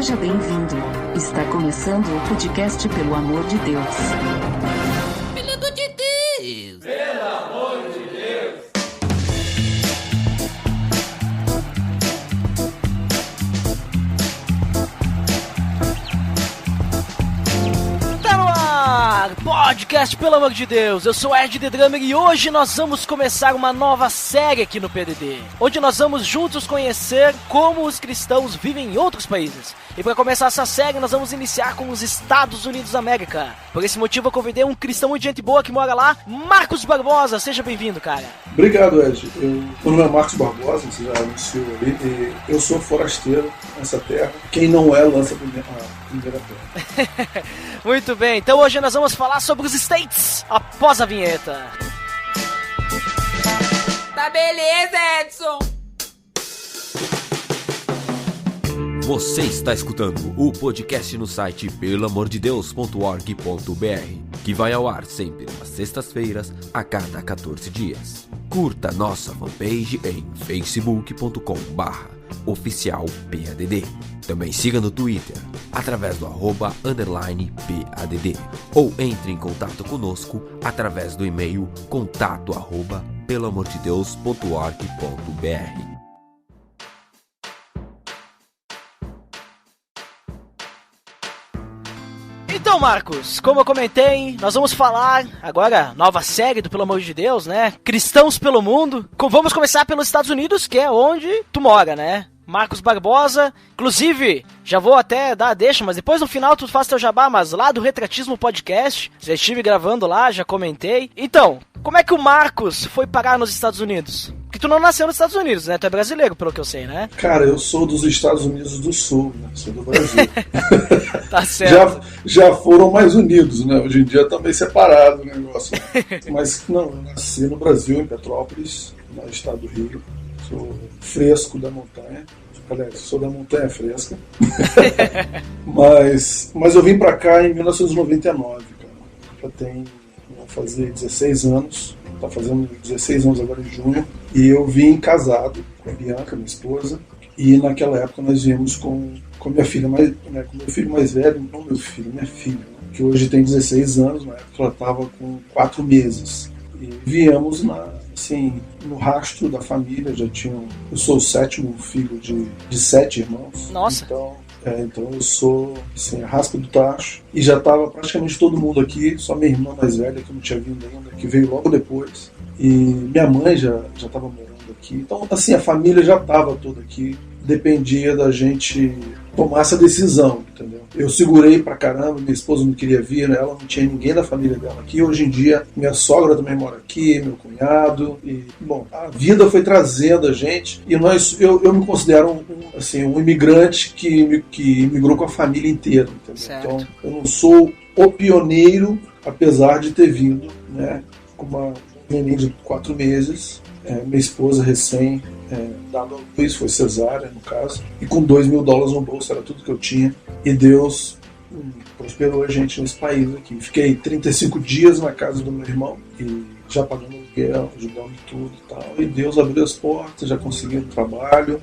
Seja bem-vindo. Está começando o podcast Pelo Amor de Deus. Pelo amor de Deus! Pelo amor de Deus! Tá no ar! Podcast Pelo Amor de Deus! Eu sou Ed The Drummer e hoje nós vamos começar uma nova série aqui no PDD, onde nós vamos juntos conhecer como os cristãos vivem em outros países. E para começar essa série, nós vamos iniciar com os Estados Unidos da América. Por esse motivo, eu convidei um cristão muito gente boa que mora lá, Marcos Barbosa. Seja bem-vindo, cara. Obrigado, Ed. Meu nome é Marcos Barbosa, você já anunciou ali, e eu sou forasteiro nessa terra. Quem não é, lança a primeira terra. Muito bem, então hoje nós vamos falar sobre os States, após a vinheta. Tá beleza, Edson. Você está escutando o podcast no site pelamordedeus.org.br, que vai ao ar sempre nas sextas-feiras, a cada 14 dias. Curta nossa fanpage em facebook.com/oficialpadd. Também siga no Twitter, através do @_PADD, ou entre em contato conosco através do e-mail contato@pelamordedeus.org.br. Então, Marcos, como eu comentei, nós vamos falar agora, nova série do Pelo Amor de Deus, né? Cristãos pelo mundo. Vamos começar pelos Estados Unidos, que é onde tu mora, né? Marcos Barbosa, inclusive, já vou até dar a deixa, mas depois no final tu faz teu jabá, mas lá do Retratismo Podcast, já estive gravando lá, já comentei. Então, como é que o Marcos foi parar nos Estados Unidos? Porque tu não nasceu nos Estados Unidos, né? Tu é brasileiro, pelo que eu sei, né? Cara, eu sou dos Estados Unidos do Sul, né? Sou do Brasil. Tá certo. Já foram mais unidos, né? Hoje em dia tá meio separado o negócio. Mas não, eu nasci no Brasil, em Petrópolis, no estado do Rio. Sou fresco da montanha. Aliás, sou da montanha fresca. mas eu vim pra cá em 1999, cara. Já vou fazer 16 anos. Tá fazendo 16 anos agora em junho. E eu vim casado com a Bianca, minha esposa. E naquela época nós viemos com minha filha mais, né, com meu filho mais velho, não meu filho, minha filha, né, que hoje tem 16 anos, na época ela estava com 4 meses. E viemos no rastro da família, eu sou o 7º filho de 7 irmãos. Nossa! Então eu sou a raspa do tacho. E já estava praticamente todo mundo aqui, só minha irmã mais velha, que eu não tinha vindo ainda, que veio logo depois. E minha mãe já estava morando aqui. Então, assim, a família já estava toda aqui. Dependia da gente tomar essa decisão, entendeu? Eu segurei pra caramba, minha esposa não queria vir, né? Ela não tinha ninguém da família dela aqui. Hoje em dia, minha sogra também mora aqui, meu cunhado. E, bom, a vida foi trazendo a gente. E eu me considero um imigrante que imigrou com a família inteira, entendeu? Certo. Então, eu não sou o pioneiro, apesar de ter vindo, né, com uma neném de 4 meses. Minha esposa recém dado a luz, foi cesárea no caso, e com $2.000 no bolso, era tudo que eu tinha, e Deus prosperou a gente nesse país aqui. Fiquei 35 dias na casa do meu irmão, e já pagando aluguel, ajudando tudo e tal, e Deus abriu as portas, já consegui um trabalho,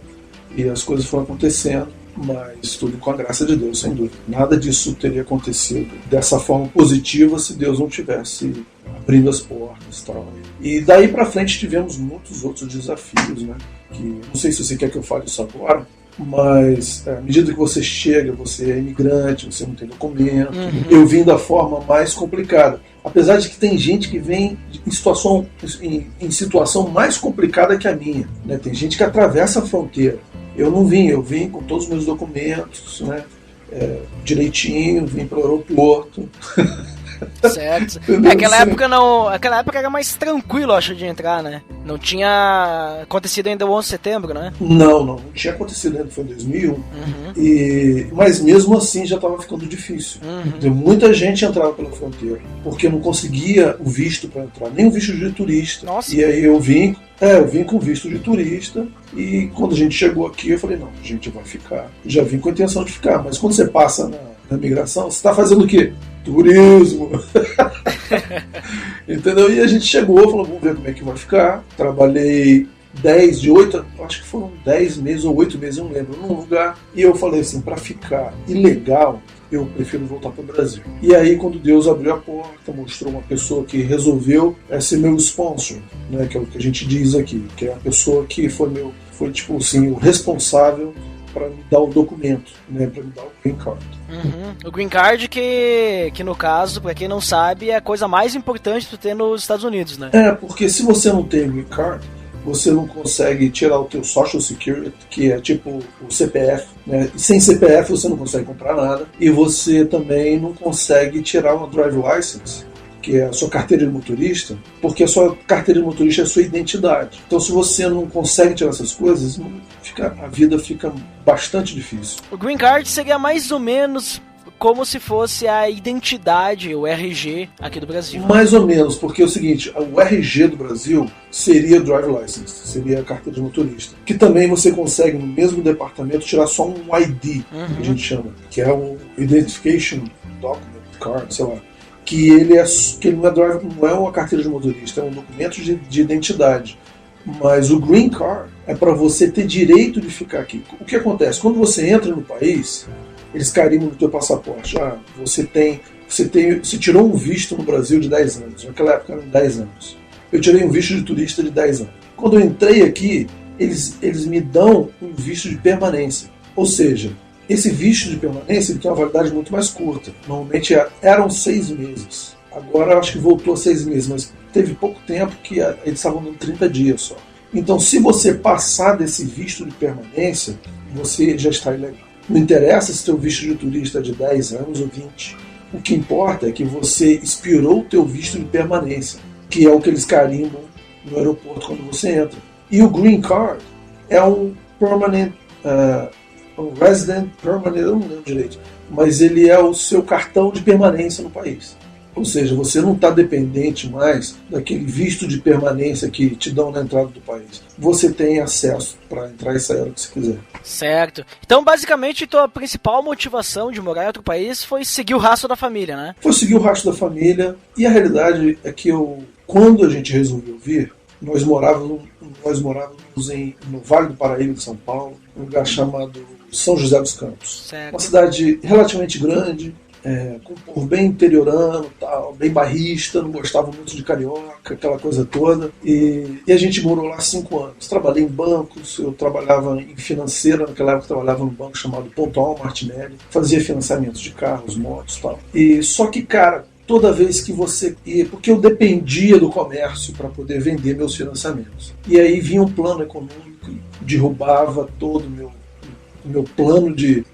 e as coisas foram acontecendo, mas tudo com a graça de Deus, sem dúvida. Nada disso teria acontecido dessa forma positiva se Deus não tivesse abrindo as portas e tal. E daí pra frente tivemos muitos outros desafios, né? Que não sei se você quer que eu fale isso agora, mas à medida que você chega, você é imigrante, você não tem documento. Eu vim da forma mais complicada. Apesar de que tem gente que vem em situação mais complicada que a minha, né? Tem gente que atravessa a fronteira. Eu não vim, eu vim com todos os meus documentos, né? Direitinho, vim para o aeroporto. Certo. Aquela época era mais tranquilo, acho, de entrar, né? Não tinha acontecido ainda o 11 de setembro, né? Não tinha acontecido ainda, foi em 2001. Mas mesmo assim já estava ficando difícil. Muita gente entrava pela fronteira, porque não conseguia o visto para entrar, nem o visto de turista. Nossa. E aí eu vim com visto de turista, e quando a gente chegou aqui eu falei, não, a gente vai ficar. Já vim com a intenção de ficar, mas quando você passa na migração, você está fazendo o quê? Turismo. Entendeu? E a gente chegou, falou, vamos ver como é que vai ficar. Trabalhei de 8, acho que foram 10 meses ou 8 meses, eu não lembro, num lugar. E eu falei assim, para ficar ilegal, eu prefiro voltar para o Brasil. E aí, quando Deus abriu a porta, mostrou uma pessoa que resolveu ser meu sponsor, né, que é o que a gente diz aqui, que é a pessoa que foi tipo assim, o responsável para me dar o documento, né, para me dar o Green Card. O Green Card que no caso, para quem não sabe, é a coisa mais importante de tu ter nos Estados Unidos, né? Porque se você não tem Green Card, você não consegue tirar o teu Social Security, que é tipo o CPF, né? E sem CPF você não consegue comprar nada, e você também não consegue tirar uma Drive License, que é a sua carteira de motorista, porque a sua carteira de motorista é a sua identidade. Então, se você não consegue tirar essas coisas, a vida fica bastante difícil. O Green Card seria mais ou menos como se fosse a identidade, o RG aqui do Brasil. Mais ou menos, porque é o seguinte, o RG do Brasil seria o Drive License, seria a carteira de motorista. Que também você consegue, no mesmo departamento, tirar só um ID, que a gente chama, que é o Identification Document Card, sei lá. Que ele não é uma carteira de motorista, é um documento de identidade. Mas o Green Card é para você ter direito de ficar aqui. O que acontece? Quando você entra no país, eles carimbam no teu passaporte. Você tirou um visto no Brasil de 10 anos. Naquela época eram 10 anos. Eu tirei um visto de turista de 10 anos. Quando eu entrei aqui, eles me dão um visto de permanência. Ou seja, esse visto de permanência ele tem uma validade muito mais curta. Normalmente eram 6 meses. Agora eu acho que voltou a 6 meses, mas teve pouco tempo que eles estavam dando 30 dias só. Então, se você passar desse visto de permanência, você já está ilegal. Não interessa se teu visto de turista é de 10 anos ou 20. O que importa é que você expirou o teu visto de permanência, que é o que eles carimbam no aeroporto quando você entra. E o Green Card é um permanent, um resident permanent, eu não lembro direito, mas ele é o seu cartão de permanência no país. Ou seja, você não está dependente mais daquele visto de permanência que te dão na entrada do país. Você tem acesso para entrar e sair o que você quiser. Certo. Então, basicamente, tua principal motivação de morar em outro país foi seguir o rastro da família, né? Foi seguir o rastro da família. E a realidade é que quando a gente resolveu vir, nós morávamos no Vale do Paraíba de São Paulo, um lugar chamado São José dos Campos. Certo. Uma cidade relativamente grande, com um povo bem interiorano, tal, bem bairrista, não gostava muito de carioca, aquela coisa toda. E a gente morou lá 5 anos. Trabalhei em bancos, eu trabalhava em financeira, naquela época eu trabalhava num banco chamado Pontual Martinelli, fazia financiamentos de carros, motos e tal. Só que, cara, toda vez que você ia, porque eu dependia do comércio para poder vender meus financiamentos. E aí vinha um plano econômico e derrubava todo o meu plano de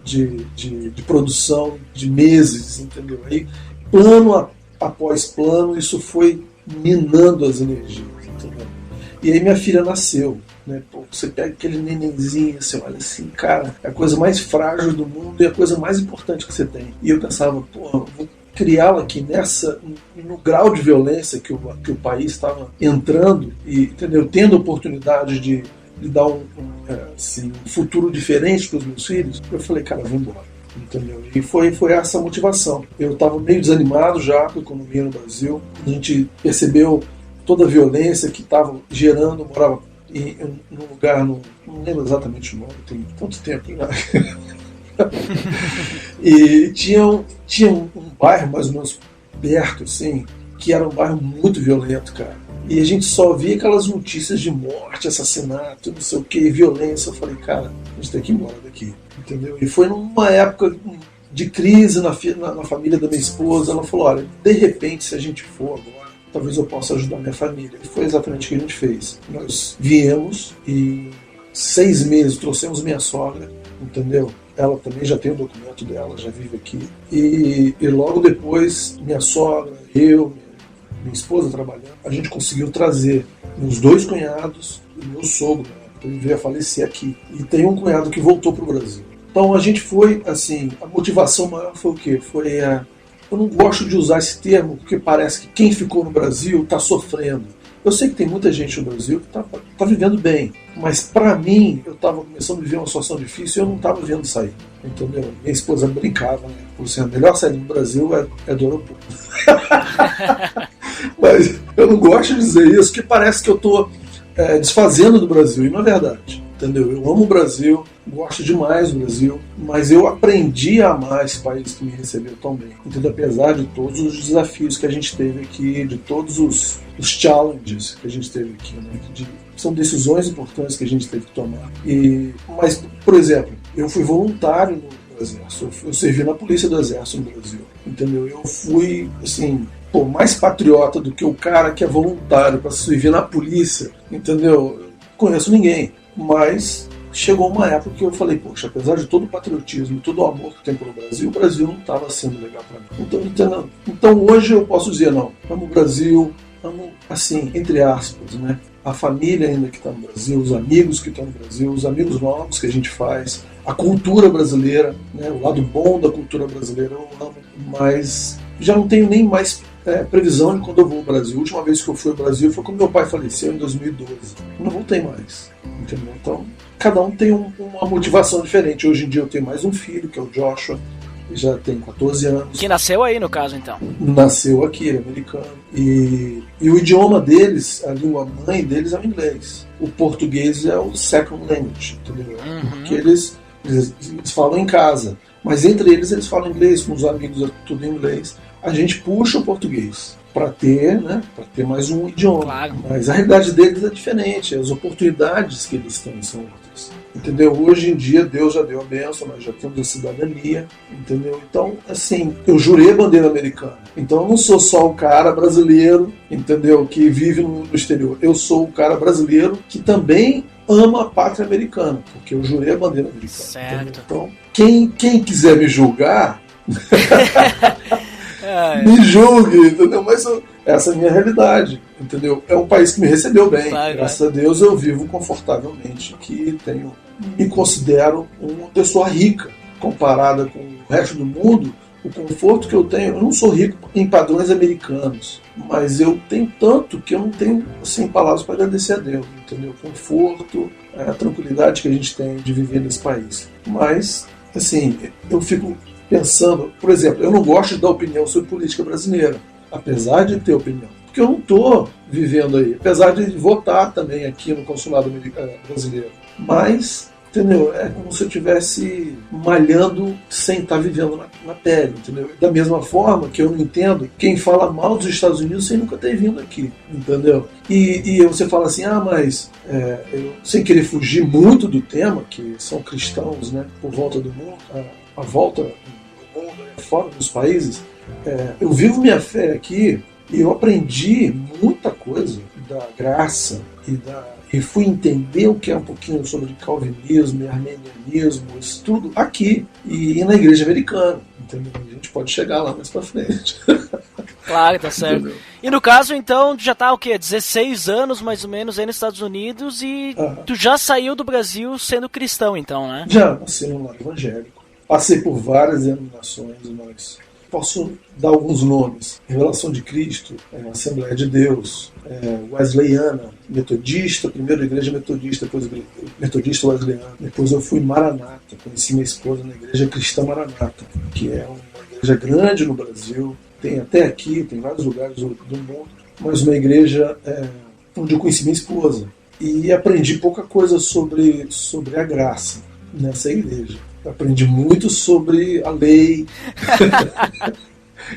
produção de meses, entendeu? Aí, plano após plano, isso foi minando as energias, entendeu? E aí minha filha nasceu, né? Pô, você pega aquele nenenzinho, você olha assim, cara, é a coisa mais frágil do mundo e a coisa mais importante que você tem. E eu pensava, pô, eu vou criá-la aqui no grau de violência que o país estava entrando e, entendeu? Tendo a oportunidade de dar um futuro diferente para os meus filhos, eu falei, cara, vou embora, entendeu? E foi essa a motivação. Eu estava meio desanimado já com a economia no Brasil, a gente percebeu toda a violência que estava gerando, eu morava num lugar, não lembro exatamente o nome, tem tanto tempo já. E tinha um bairro mais ou menos perto, assim, que era um bairro muito violento, cara. E a gente só via aquelas notícias de morte, assassinato, não sei o que, violência. Eu falei, cara, a gente tem que ir embora daqui, entendeu? E foi numa época de crise na família da minha esposa. Ela falou, olha, de repente, se a gente for agora, talvez eu possa ajudar minha família. E foi exatamente o que a gente fez. Nós viemos e 6 meses trouxemos minha sogra, entendeu? Ela também já tem o documento dela, já vive aqui. E logo depois, minha sogra, minha esposa trabalhando, a gente conseguiu trazer meus 2 cunhados e meu sogro, né? Ele veio a falecer aqui. E tem um cunhado que voltou para o Brasil. Então a gente foi, assim, a motivação maior foi o quê? Eu não gosto de usar esse termo, porque parece que quem ficou no Brasil está sofrendo. Eu sei que tem muita gente no Brasil que tá vivendo bem, mas para mim, eu estava começando a viver uma situação difícil e eu não estava vendo sair, entendeu? Minha esposa brincava, né? Por ser a melhor série do Brasil é do aeroporto. Mas eu não gosto de dizer isso, porque parece que eu tô desfazendo do Brasil, e não é verdade. Entendeu? Eu amo o Brasil, gosto demais do Brasil, mas eu aprendi a amar esse país que me recebeu tão bem. Entendeu? Apesar de todos os desafios que a gente teve aqui, de todos os challenges que a gente teve aqui, né? São decisões importantes que a gente teve que tomar. Mas, por exemplo, eu fui voluntário no Exército, eu servi na Polícia do Exército no Brasil. Entendeu? Eu fui, assim, mais patriota do que o cara que é voluntário para servir na polícia. Entendeu? Eu não conheço ninguém. Mas chegou uma época que eu falei, poxa, apesar de todo o patriotismo, todo o amor que tem pelo Brasil, o Brasil não estava sendo legal para mim. Então hoje eu posso dizer, não, amo o Brasil, amo, assim, entre aspas, né? A família ainda que está no Brasil, os amigos que estão no Brasil, os amigos novos que a gente faz, a cultura brasileira, né? O lado bom da cultura brasileira eu amo, mas já não tenho nem mais previsão de quando eu vou ao Brasil. A última vez que eu fui ao Brasil foi quando meu pai faleceu em 2012. Eu não voltei mais. Entendeu? Então, cada um tem uma motivação diferente. Hoje em dia eu tenho mais um filho, que é o Joshua, que já tem 14 anos. Que nasceu aí, no caso, então. Nasceu aqui, ele é americano. E o idioma deles, a língua mãe deles é o inglês. O português é o second language, entendeu? Porque eles falam em casa. Mas entre eles falam inglês, com os amigos é tudo em inglês. A gente puxa o português para ter, né, para ter mais um idioma. Claro. Mas a realidade deles é diferente, as oportunidades que eles têm são outras. Entendeu? Hoje em dia Deus já deu a bênção, nós já temos a cidadania, entendeu? Então, assim, eu jurei a bandeira americana. Então eu não sou só o cara brasileiro, entendeu, que vive no exterior. Eu sou o cara brasileiro que também ama a pátria americana, porque eu jurei a bandeira americana. Certo. Entendeu? Então, quem quiser me julgar me julgue, entendeu? Mas essa é a minha realidade, entendeu? É um país que me recebeu bem, graças a Deus eu vivo confortavelmente, que me considero uma pessoa rica, comparada com o resto do mundo. O conforto que eu tenho, eu não sou rico em padrões americanos, mas eu tenho tanto que eu não tenho, assim, palavras para agradecer a Deus, entendeu? O conforto, a tranquilidade que a gente tem de viver nesse país. Mas, assim, eu fico pensando, por exemplo, eu não gosto de dar opinião sobre política brasileira, apesar de ter opinião, porque eu não estou vivendo aí, apesar de votar também aqui no consulado brasileiro, mas, entendeu, é como se eu estivesse malhando sem estar vivendo na pele, entendeu? Da mesma forma que eu não entendo quem fala mal dos Estados Unidos sem nunca ter vindo aqui, entendeu? E você fala assim, mas eu, sem querer fugir muito do tema, que são cristãos, né, por volta do mundo, a volta do mundo, fora dos países, eu vivo minha fé aqui e eu aprendi muita coisa da graça e fui entender o que é um pouquinho sobre calvinismo e armenianismo, isso tudo aqui e na igreja americana, entendeu? A gente pode chegar lá mais pra frente. Claro, tá certo. Entendeu? E no caso, então, já tá o quê? 16 anos, mais ou menos, aí nos Estados Unidos e tu já saiu do Brasil sendo cristão, então, né? Já, nasci num lar evangélico. Passei por várias denominações, mas posso dar alguns nomes. Revelação de Cristo, Assembleia de Deus, Wesleyana, Metodista, primeiro Igreja Metodista, depois Metodista Wesleyana. Depois eu fui Maranata, conheci minha esposa na Igreja Cristã Maranata, que é uma igreja grande no Brasil, tem até aqui, tem vários lugares do mundo, mas uma igreja onde eu conheci minha esposa. E aprendi pouca coisa sobre a graça nessa igreja. Aprendi muito sobre a lei,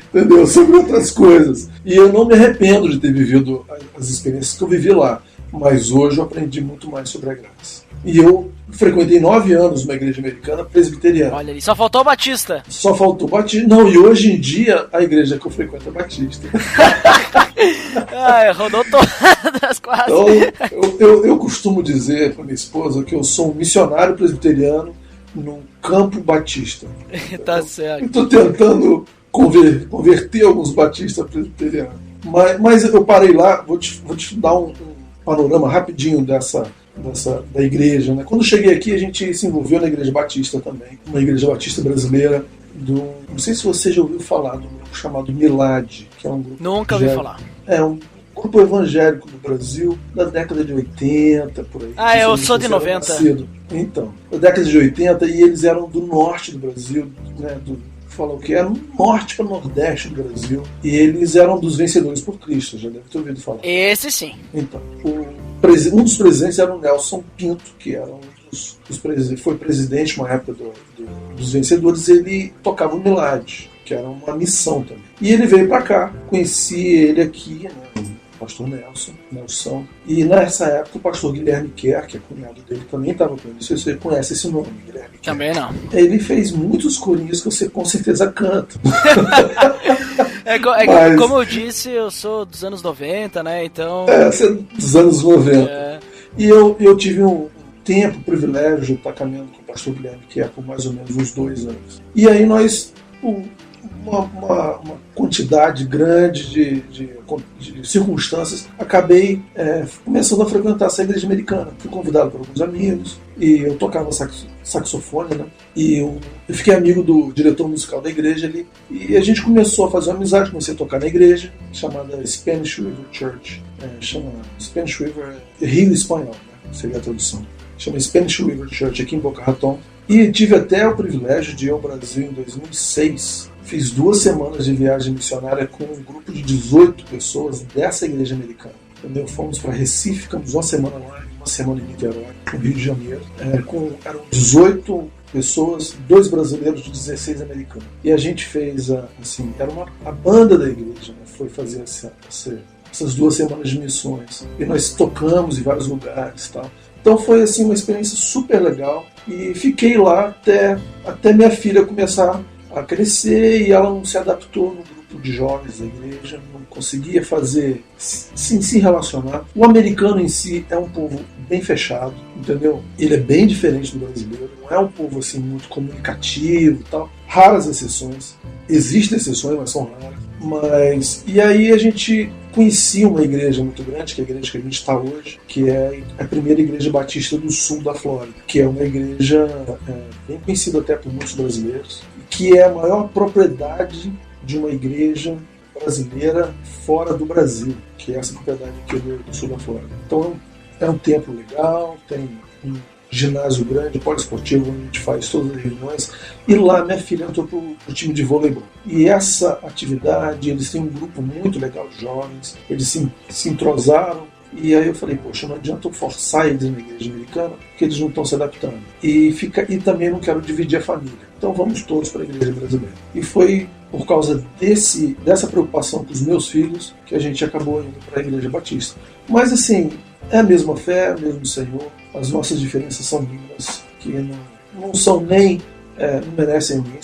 entendeu? Sobre outras coisas. E eu não me arrependo de ter vivido as experiências que eu vivi lá. Mas hoje eu aprendi muito mais sobre a graça. E eu frequentei 9 anos uma igreja americana presbiteriana. Olha ali, só faltou o Batista. Só faltou o Batista. Não, e hoje em dia a igreja que eu frequento é Batista. Rodou todas quase. Então, eu costumo dizer para minha esposa que eu sou um missionário presbiteriano num campo batista. Tá certo. Estou tentando converter alguns batistas presbiterianos. Mas eu parei lá, vou te dar um panorama rapidinho da igreja, né? Quando eu cheguei aqui, a gente se envolveu na igreja batista também, uma igreja batista brasileira, não sei se você já ouviu falar do grupo chamado Milad, que é um grupo... Nunca ouvi falar. É um grupo evangélico do Brasil, da década de 80, por aí. Eu sou de 90. Nascido. Então, da década de 80, e eles eram do norte do Brasil, né, falam que era no norte para o nordeste do Brasil, e eles eram dos Vencedores por Cristo, já deve ter ouvido falar. Esse sim. Então, um dos presidentes era o Nelson Pinto, que era um dos presidentes, foi presidente uma época dos vencedores. Ele tocava o Milagre, que era uma missão também. E ele veio para cá, conheci ele aqui, né, o pastor Nelson. E nessa época o pastor Guilherme Kerr, que é cunhado dele, também estava com ele. Se você conhece esse nome, Guilherme Kerr. Também não. Ele fez muitos corinhos que você com certeza canta. Mas, como eu disse, eu sou dos anos 90, né? Então. Você é dos anos 90. E eu tive um tempo, privilégio de estar caminhando com o pastor Guilherme Kerr por mais ou menos uns 2 anos. E aí nós, uma quantidade grande de circunstâncias, acabei começando a frequentar essa igreja americana. Fui convidado por alguns amigos, e eu tocava saxofone, né? E eu fiquei amigo do diretor musical da igreja ali, e a gente começou a fazer uma amizade. Comecei a tocar na igreja, chamada Spanish River Church. Chama Spanish River, Rio Espanhol, né? Seria a tradução. Chama Spanish River Church, aqui em Boca Raton. E tive até o privilégio de ir ao Brasil em 2006. Fiz 2 semanas de viagem missionária com um grupo de 18 pessoas dessa igreja americana. Entendeu? Fomos para Recife, ficamos 1 semana lá e 1 semana em Niterói, no Rio de Janeiro. Eram 18 pessoas, 2 brasileiros e 16 americanos. E a gente fez, era a banda da igreja, né? Foi fazer essas 2 semanas de missões. E nós tocamos em vários lugares e tal. Então foi assim uma experiência super legal. E fiquei lá até minha filha começar a crescer, e ela não se adaptou no grupo de jovens da igreja, não conseguia se relacionar. O americano em si é um povo bem fechado, entendeu? Ele é bem diferente do brasileiro, não é um povo assim muito comunicativo e tal. Raras exceções, existem exceções, mas são raras. E aí a gente conhecia uma igreja muito grande, que é a igreja que a gente está hoje, que é a primeira igreja batista do sul da Flórida, que é uma igreja bem conhecida até por muitos brasileiros, que é a maior propriedade de uma igreja brasileira fora do Brasil, que é essa propriedade aqui do sul da Flórida. Então é um templo legal, tem um ginásio grande, poliesportivo, onde a gente faz todas as reuniões. E lá minha filha entrou pro time de vôleibol. E essa atividade, eles têm um grupo muito legal de jovens, eles se entrosaram. E aí eu falei, poxa, não adianta eu forçar eles na igreja americana, porque eles não estão se adaptando. E também não quero dividir a família. Então vamos todos para a igreja brasileira. E foi por causa dessa preocupação com os meus filhos que a gente acabou indo para a igreja batista. Mas assim, é a mesma fé, é o mesmo Senhor. As nossas diferenças são mínimas, que não são nem, não merecem nem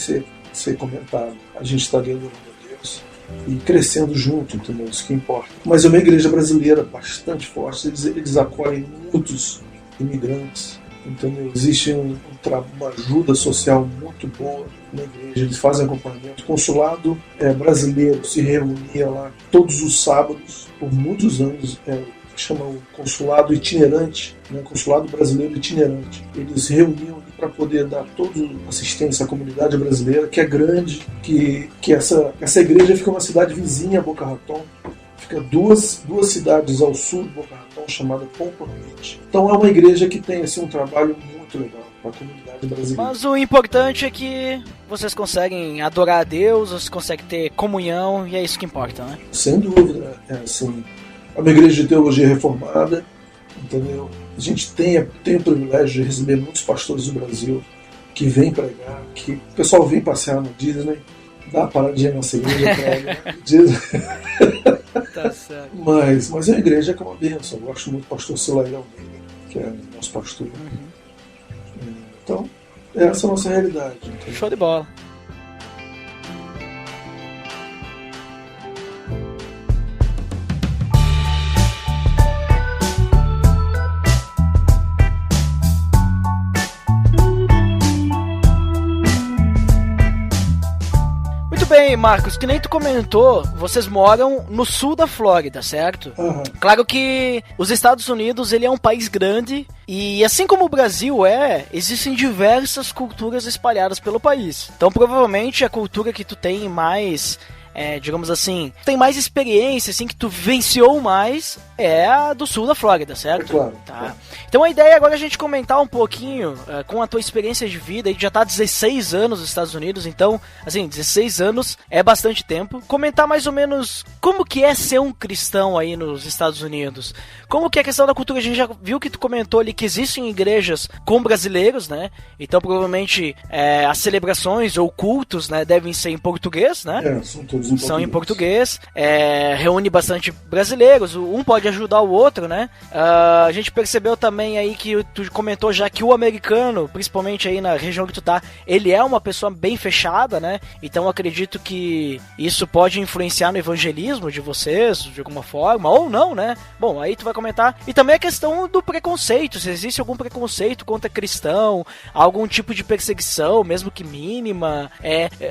ser comentado. A gente está adorando a Deus e crescendo junto, entendeu? Isso que importa. Mas é uma igreja brasileira bastante forte, eles acolhem muitos imigrantes, entendeu? Existe uma ajuda social muito boa na igreja, eles fazem acompanhamento. O consulado brasileiro se reunia lá todos os sábados, por muitos anos, chama o consulado itinerante, né? Consulado brasileiro itinerante. Eles se reuniam para poder dar toda assistência à comunidade brasileira, que é grande, que essa igreja fica numa cidade vizinha a Boca Raton, fica duas cidades ao sul de Boca Raton, chamada Pompano Beach. Então é uma igreja que tem assim, um trabalho muito legal para a comunidade brasileira. Mas o importante é que vocês conseguem adorar a Deus, vocês conseguem ter comunhão, e é isso que importa, né? Sem dúvida, assim, é uma igreja de teologia reformada, entendeu? A gente tem o privilégio de receber muitos pastores do Brasil que vêm pregar, que o pessoal vem passear no Disney, dá uma paradinha na nossa igreja, prega no Disney. Tá certo. Mas é uma igreja que é uma bênção. Eu gosto muito do pastor Silair Almeida, que é nosso pastor. Então, essa é a nossa realidade. Entendeu? Show de bola. Bem, Marcos, que nem tu comentou, vocês moram no sul da Flórida, certo? Uhum. Claro que os Estados Unidos, ele é um país grande e assim como o Brasil existem diversas culturas espalhadas pelo país. Então provavelmente a cultura que tu tem mais, digamos assim, tem mais experiência, assim, que tu vivenciou mais, é a do sul da Flórida, certo? É claro. Tá. Então a ideia agora é a gente comentar um pouquinho com a tua experiência de vida, aí já tá há 16 anos nos Estados Unidos, então, assim, 16 anos é bastante tempo. Comentar mais ou menos como que é ser um cristão aí nos Estados Unidos. Como que é a questão da cultura, a gente já viu que tu comentou ali que existem igrejas com brasileiros, né? Então provavelmente as celebrações ou cultos, né, devem ser em português, né? São todos em português. São em português, reúne bastante brasileiros, um pode ajudar o outro, né? A gente percebeu também aí que tu comentou já que o americano, principalmente aí na região que tu tá, ele é uma pessoa bem fechada, né? Então eu acredito que isso pode influenciar no evangelismo de vocês, de alguma forma, ou não, né? Bom, aí tu vai comentar. E também a questão do preconceito, se existe algum preconceito contra cristão, algum tipo de perseguição, mesmo que mínima.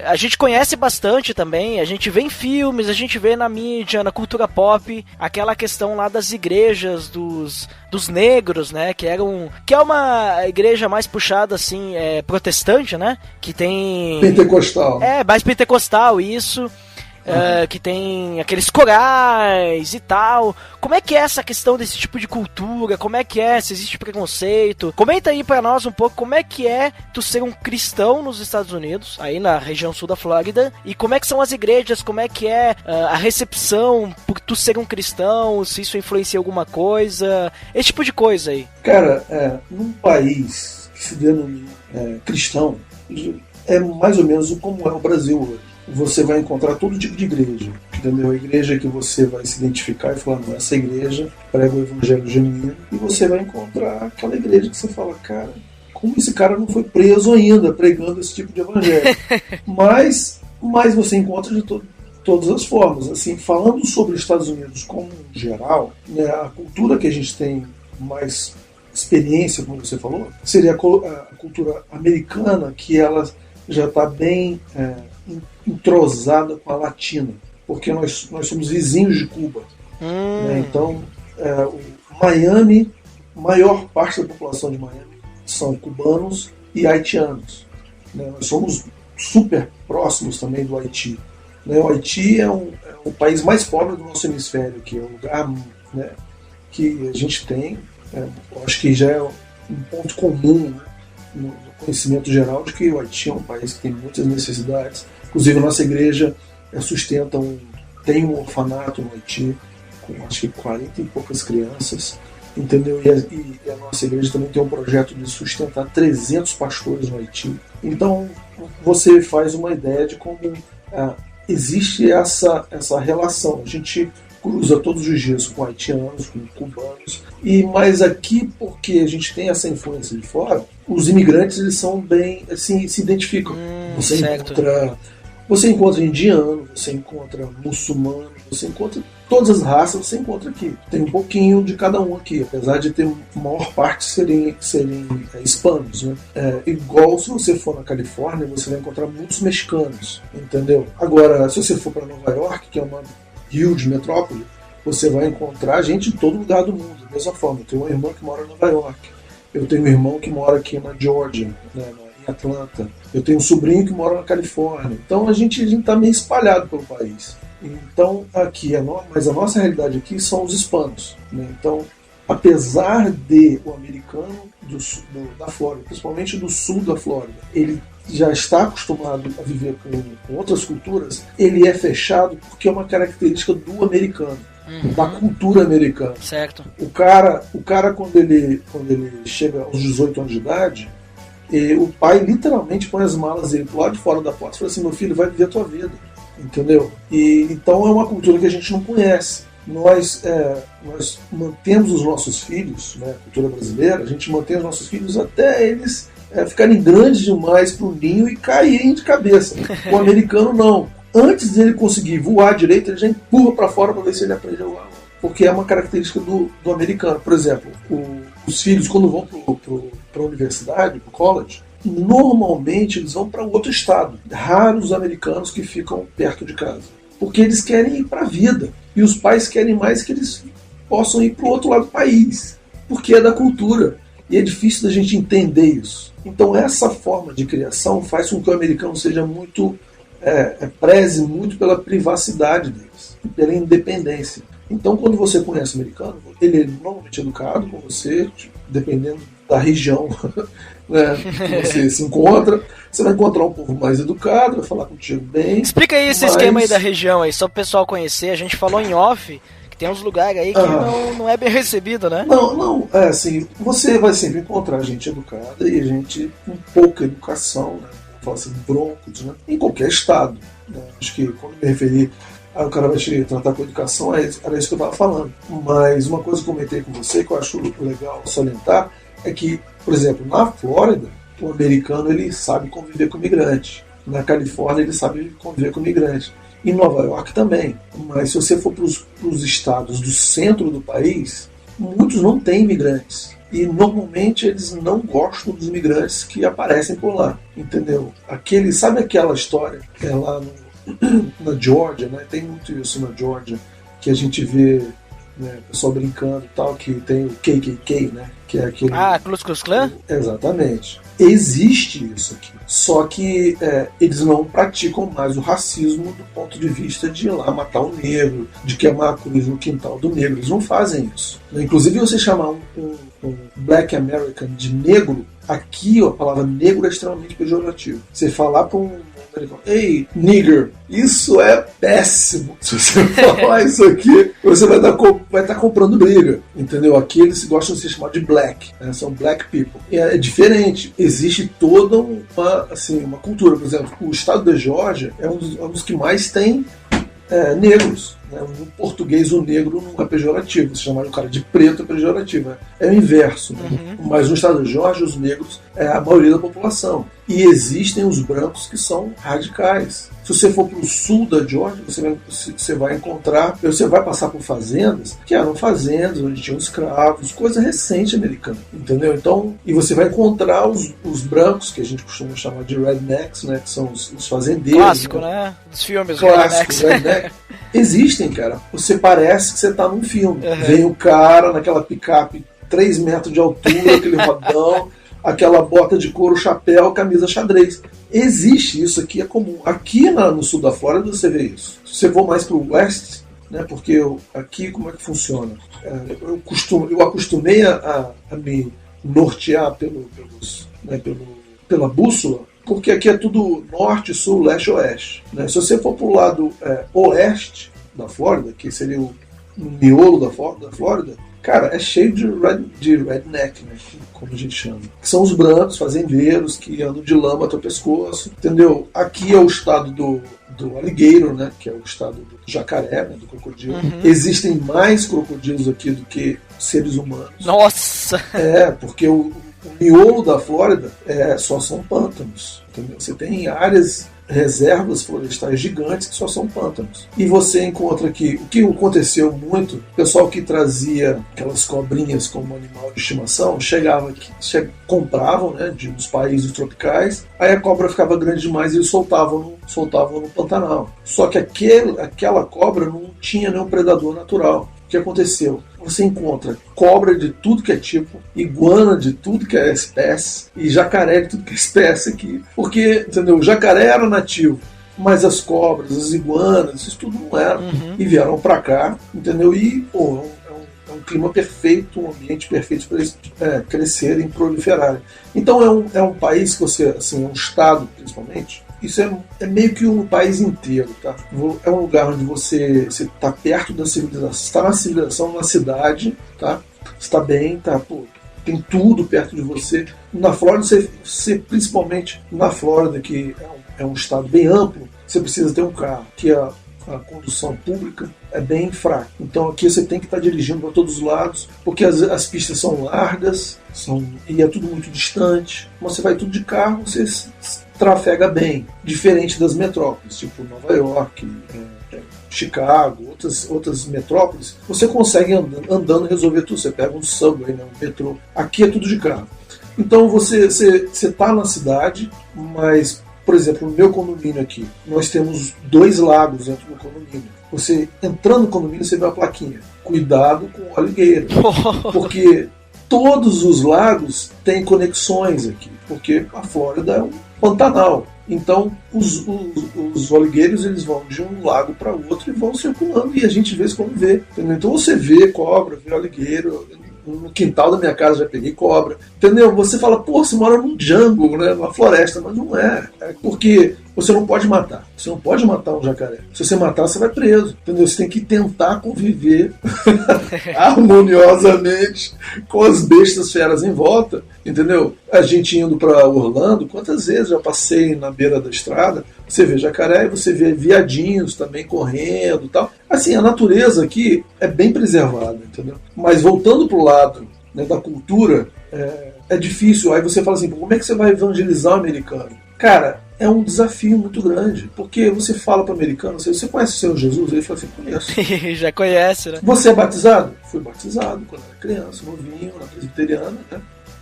A gente conhece bastante também, a gente vê em filmes, a gente vê na mídia, na cultura pop, aquela questão lá das igrejas dos negros, né, que é uma igreja mais puxada assim, protestante, né, que tem pentecostal. Mais pentecostal, isso. Que tem aqueles corais e tal. Como é que é essa questão desse tipo de cultura? Como é que é? Se existe preconceito? Comenta aí pra nós um pouco como é que é tu ser um cristão nos Estados Unidos, aí na região sul da Flórida, e como é que são as igrejas, como é que é a recepção por tu ser um cristão, se isso influencia alguma coisa, esse tipo de coisa aí. Cara, num país que se denomina cristão, é mais ou menos como é o Brasil hoje. Você vai encontrar todo tipo de igreja, entendeu? A igreja que você vai se identificar e falar, não, essa igreja prega o evangelho genuíno, e você vai encontrar aquela igreja que você fala, cara, como esse cara não foi preso ainda pregando esse tipo de evangelho? mas você encontra de todas as formas. Assim, falando sobre os Estados Unidos como geral, né, a cultura que a gente tem mais experiência, como você falou, seria a cultura americana, que ela já está bem entrosada com a latina, porque nós somos vizinhos de Cuba. Né? Então, Miami, maior parte da população de Miami são cubanos e haitianos. Né? Nós somos super próximos também do Haiti. Né? O Haiti é o país mais pobre do nosso hemisfério, que é um lugar, né, que a gente tem, acho que já é um ponto comum, né, no conhecimento geral de que o Haiti é um país que tem muitas necessidades. Inclusive a nossa igreja tem um orfanato no Haiti com acho que 40 e poucas crianças, entendeu? E a nossa igreja também tem um projeto de sustentar 300 pastores no Haiti. Então você faz uma ideia de como existe essa relação. A gente cruza todos os dias com haitianos, com cubanos, mas aqui, porque a gente tem essa influência de fora, os imigrantes eles são bem, assim, se identificam. Você encontra indiano, você encontra muçulmano, você encontra todas as raças, você encontra aqui. Tem um pouquinho de cada um aqui, apesar de ter a maior parte serem hispanos, né? Igual se você for na Califórnia, você vai encontrar muitos mexicanos, entendeu? Agora, se você for para Nova York, que é uma huge metrópole, você vai encontrar gente em todo lugar do mundo, da mesma forma. Eu tenho uma irmã que mora em Nova York, eu tenho um irmão que mora aqui na Georgia, né, em Atlanta, eu tenho um sobrinho que mora na Califórnia. Então a gente está meio espalhado pelo país. Então aqui, mas a nossa realidade aqui são os hispanos, né? Então, apesar de o americano da Flórida, principalmente do sul da Flórida, ele já está acostumado a viver com outras culturas, ele é fechado porque é uma característica do americano, da cultura americana. Certo. O cara quando ele chega aos 18 anos de idade, o pai literalmente põe as malas dele pro lado de fora da porta e fala assim, meu filho, vai viver a tua vida, entendeu? Então é uma cultura que a gente não conhece. Nós mantemos os nossos filhos, né, cultura brasileira, a gente mantém os nossos filhos até eles ficarem grandes demais para o ninho e caírem de cabeça. O americano não. Antes dele conseguir voar direito, ele já empurra para fora para ver se ele aprende a voar. Porque é uma característica do americano. Por exemplo, os filhos, quando vão para a universidade, para o college, normalmente eles vão para outro estado. Raros americanos que ficam perto de casa. Porque eles querem ir para a vida. E os pais querem mais que eles possam ir para o outro lado do país. Porque é da cultura. E é difícil da gente entender isso. Então essa forma de criação faz com que o americano seja muito preze muito pela privacidade deles, pela independência. Então, quando você conhece o americano, ele é normalmente educado com você, dependendo da região, né, que você se encontra. Você vai encontrar um povo mais educado, vai falar contigo bem. Explica aí esse esquema aí da região aí, só pro pessoal conhecer. A gente falou em off que tem uns lugares aí que não é bem recebido, né? Não, é assim, você vai sempre encontrar gente educada e gente com pouca educação, né? Fala assim, broncos, né? Em qualquer estado. Né? Acho que quando me referi o cara vai te tratar com educação, era isso que eu estava falando. Mas uma coisa que eu comentei com você, que eu acho legal salientar, é que, por exemplo, na Flórida, o americano ele sabe conviver com imigrante. Na Califórnia ele sabe conviver com imigrante. Em Nova York também. Mas se você for para os estados do centro do país, muitos não têm imigrantes. E normalmente eles não gostam dos imigrantes que aparecem por lá. Entendeu? Sabe aquela história que é lá na Geórgia, né? Tem muito isso na Geórgia, que a gente vê, né, o pessoal brincando e tal, que tem o KKK, né? Que é aquele... Ku Klux Klan? Exatamente. Existe isso aqui. Só que eles não praticam mais o racismo do ponto de vista de ir lá matar um negro, de queimar a cruz no quintal do negro. Eles não fazem isso. Inclusive, você chamar um Black American de negro, aqui a palavra negro é extremamente pejorativo. Você falar para um ei, nigger, isso é péssimo. Se você falar isso aqui, você vai estar comprando briga, entendeu? Aqui eles gostam de ser chamados de black, né? São black people. E é diferente. Existe toda uma cultura. Por exemplo, o estado da Geórgia é um dos que mais tem negros. Né? No português, o negro não é pejorativo. Se chamar o cara de preto é pejorativo. É o inverso. Né? Mas no estado da Geórgia, os negros é a maioria da população. E existem os brancos que são radicais. Se você for para o sul da Geórgia, você vai encontrar, você vai passar por fazendas, que eram fazendas onde tinham escravos, coisa recente americana, entendeu? Então, e você vai encontrar os brancos, que a gente costuma chamar de rednecks, né, que são os fazendeiros. Clássico, né? Dos filmes rednecks. Redneck. Existem, cara. Você parece que você está num filme. Vem o cara naquela picape 3 metros de altura, aquele rodão, aquela bota de couro, chapéu, camisa xadrez. Existe isso aqui, é comum. Aqui no sul da Flórida você vê isso. Se você for mais para o oeste, né, porque aqui como é que funciona? Eu acostumei a me nortear pela bússola, porque aqui é tudo norte, sul, leste, oeste. Né? Se você for para o lado oeste da Flórida, que seria o miolo da Flórida, cara, é cheio de redneck, né? Como a gente chama. Que são os brancos, fazendeiros, que andam de lama até o pescoço, entendeu? Aqui é o estado do alligator, né? Que é o estado do jacaré, né? Do crocodilo. Existem mais crocodilos aqui do que seres humanos. Nossa! Porque o miolo da Flórida só são pântanos, entendeu? Você tem áreas, reservas florestais gigantes que só são pântanos. E você encontra aqui, o que aconteceu muito, o pessoal que trazia aquelas cobrinhas como animal de estimação, chegava aqui, compravam, né, dos países tropicais, aí a cobra ficava grande demais e eles soltavam no Pantanal. Só que aquela cobra não tinha nenhum predador natural. O que aconteceu? Você encontra cobra de tudo que é tipo, iguana de tudo que é espécie e jacaré de tudo que é espécie aqui. Porque, entendeu? O jacaré era nativo, mas as cobras, as iguanas, isso tudo não era. E vieram pra cá, entendeu? E, é um clima perfeito, um ambiente perfeito para eles crescerem e proliferarem. Então é um país que você, assim, é um estado principalmente. Isso é meio que um país inteiro, tá? É um lugar onde você está perto da civilização. Você está na civilização, na cidade, tá? Você está bem, tá? Pô, tem tudo perto de você. Na Flórida, você principalmente na Flórida, que é um estado bem amplo, você precisa ter um carro, que a condução pública é bem fraca. Então aqui você tem que estar dirigindo para todos os lados, porque as pistas são largas e é tudo muito distante. Mas você vai tudo de carro, você trafega bem, diferente das metrópoles, tipo Nova York, Chicago, outras metrópoles. Você consegue andando resolver tudo. Você pega um subway, né, um metrô. Aqui é tudo de carro. Então você está na cidade, mas, por exemplo, no meu condomínio aqui, nós temos 2 lagos dentro do condomínio. Você entrando no condomínio, você vê uma plaquinha: cuidado com o alligator. Porque todos os lagos têm conexões aqui. Porque a Flórida Pantanal. Então, os oligueiros, eles vão de um lago para outro e vão circulando, e a gente vê quando vê. Entendeu? Então você vê cobra, vê oligueiro. No quintal da minha casa já peguei cobra. Entendeu? Você fala, pô, você mora num jungle, né? Numa floresta, mas não é. É porque você não pode matar. Você não pode matar um jacaré. Se você matar, você vai preso. Entendeu? Você tem que tentar conviver harmoniosamente com as bestas feras em volta. Entendeu? A gente indo para Orlando, quantas vezes já passei na beira da estrada, você vê jacaré e você vê viadinhos também correndo e tal. Assim, a natureza aqui é bem preservada, entendeu? Mas voltando pro lado, né, da cultura, é difícil. Aí você fala assim, como é que você vai evangelizar o americano? Cara, é um desafio muito grande, porque você fala para o americano, você conhece o Senhor Jesus? Ele fala assim, conheço. Já conhece, né? Você é batizado? Fui batizado quando era criança, novinho, na presbiteriana, né?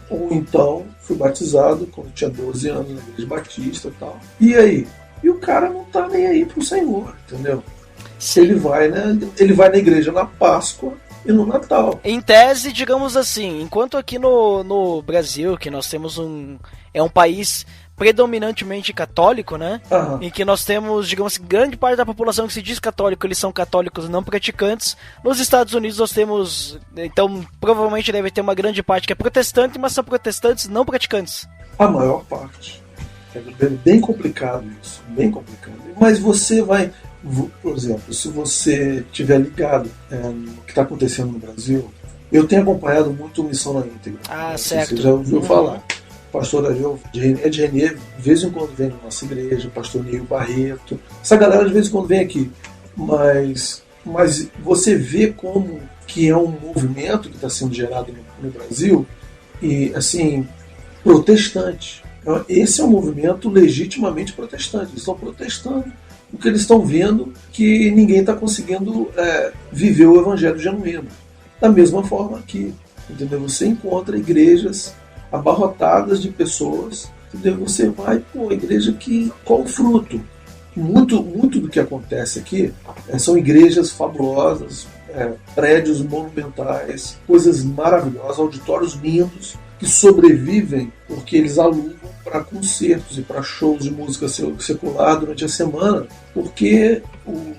Ou então, fui batizado quando tinha 12 anos na igreja batista e tal. E aí? E o cara não tá nem aí pro Senhor, entendeu? Ele vai, né? Ele vai na igreja na Páscoa e no Natal. Em tese, digamos assim, enquanto aqui no Brasil, que nós temos um país predominantemente católico, né? Aham. Em que nós temos, digamos assim, grande parte da população que se diz católico, eles são católicos não praticantes. Nos Estados Unidos nós temos, então provavelmente deve ter uma grande parte que é protestante, mas são protestantes não praticantes. A maior parte. É bem complicado isso, bem complicado. Mas você vai, por exemplo, se você estiver ligado no que está acontecendo no Brasil, eu tenho acompanhado muito Missão na Íntegra. Ah, certo. Você já ouviu falar. O pastor Ariel de Renier, de vez em quando vem na nossa igreja, o pastor Neil Barreto. Essa galera de vez em quando vem aqui. Mas você vê como que é um movimento que está sendo gerado no Brasil, e assim, protestante. Esse é um movimento legitimamente protestante. Eles estão protestando porque eles estão vendo que ninguém está conseguindo viver o evangelho genuíno. Da mesma forma que, entendeu? Você encontra igrejas abarrotadas de pessoas, entendeu? Você vai, pô, igreja que... Qual o fruto? Muito do que acontece aqui são igrejas fabulosas, prédios monumentais, coisas maravilhosas, auditórios lindos, que sobrevivem porque eles alugam para concertos e para shows de música secular durante a semana, porque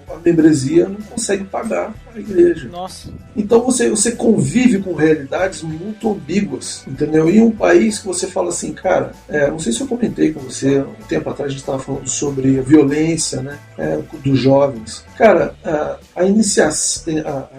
a membresia não consegue pagar a igreja. Nossa. Então você convive com realidades muito ambíguas, entendeu? E um país que você fala assim, cara, não sei se eu comentei com você, um tempo atrás a gente estava falando sobre a violência, né, dos jovens. Cara, a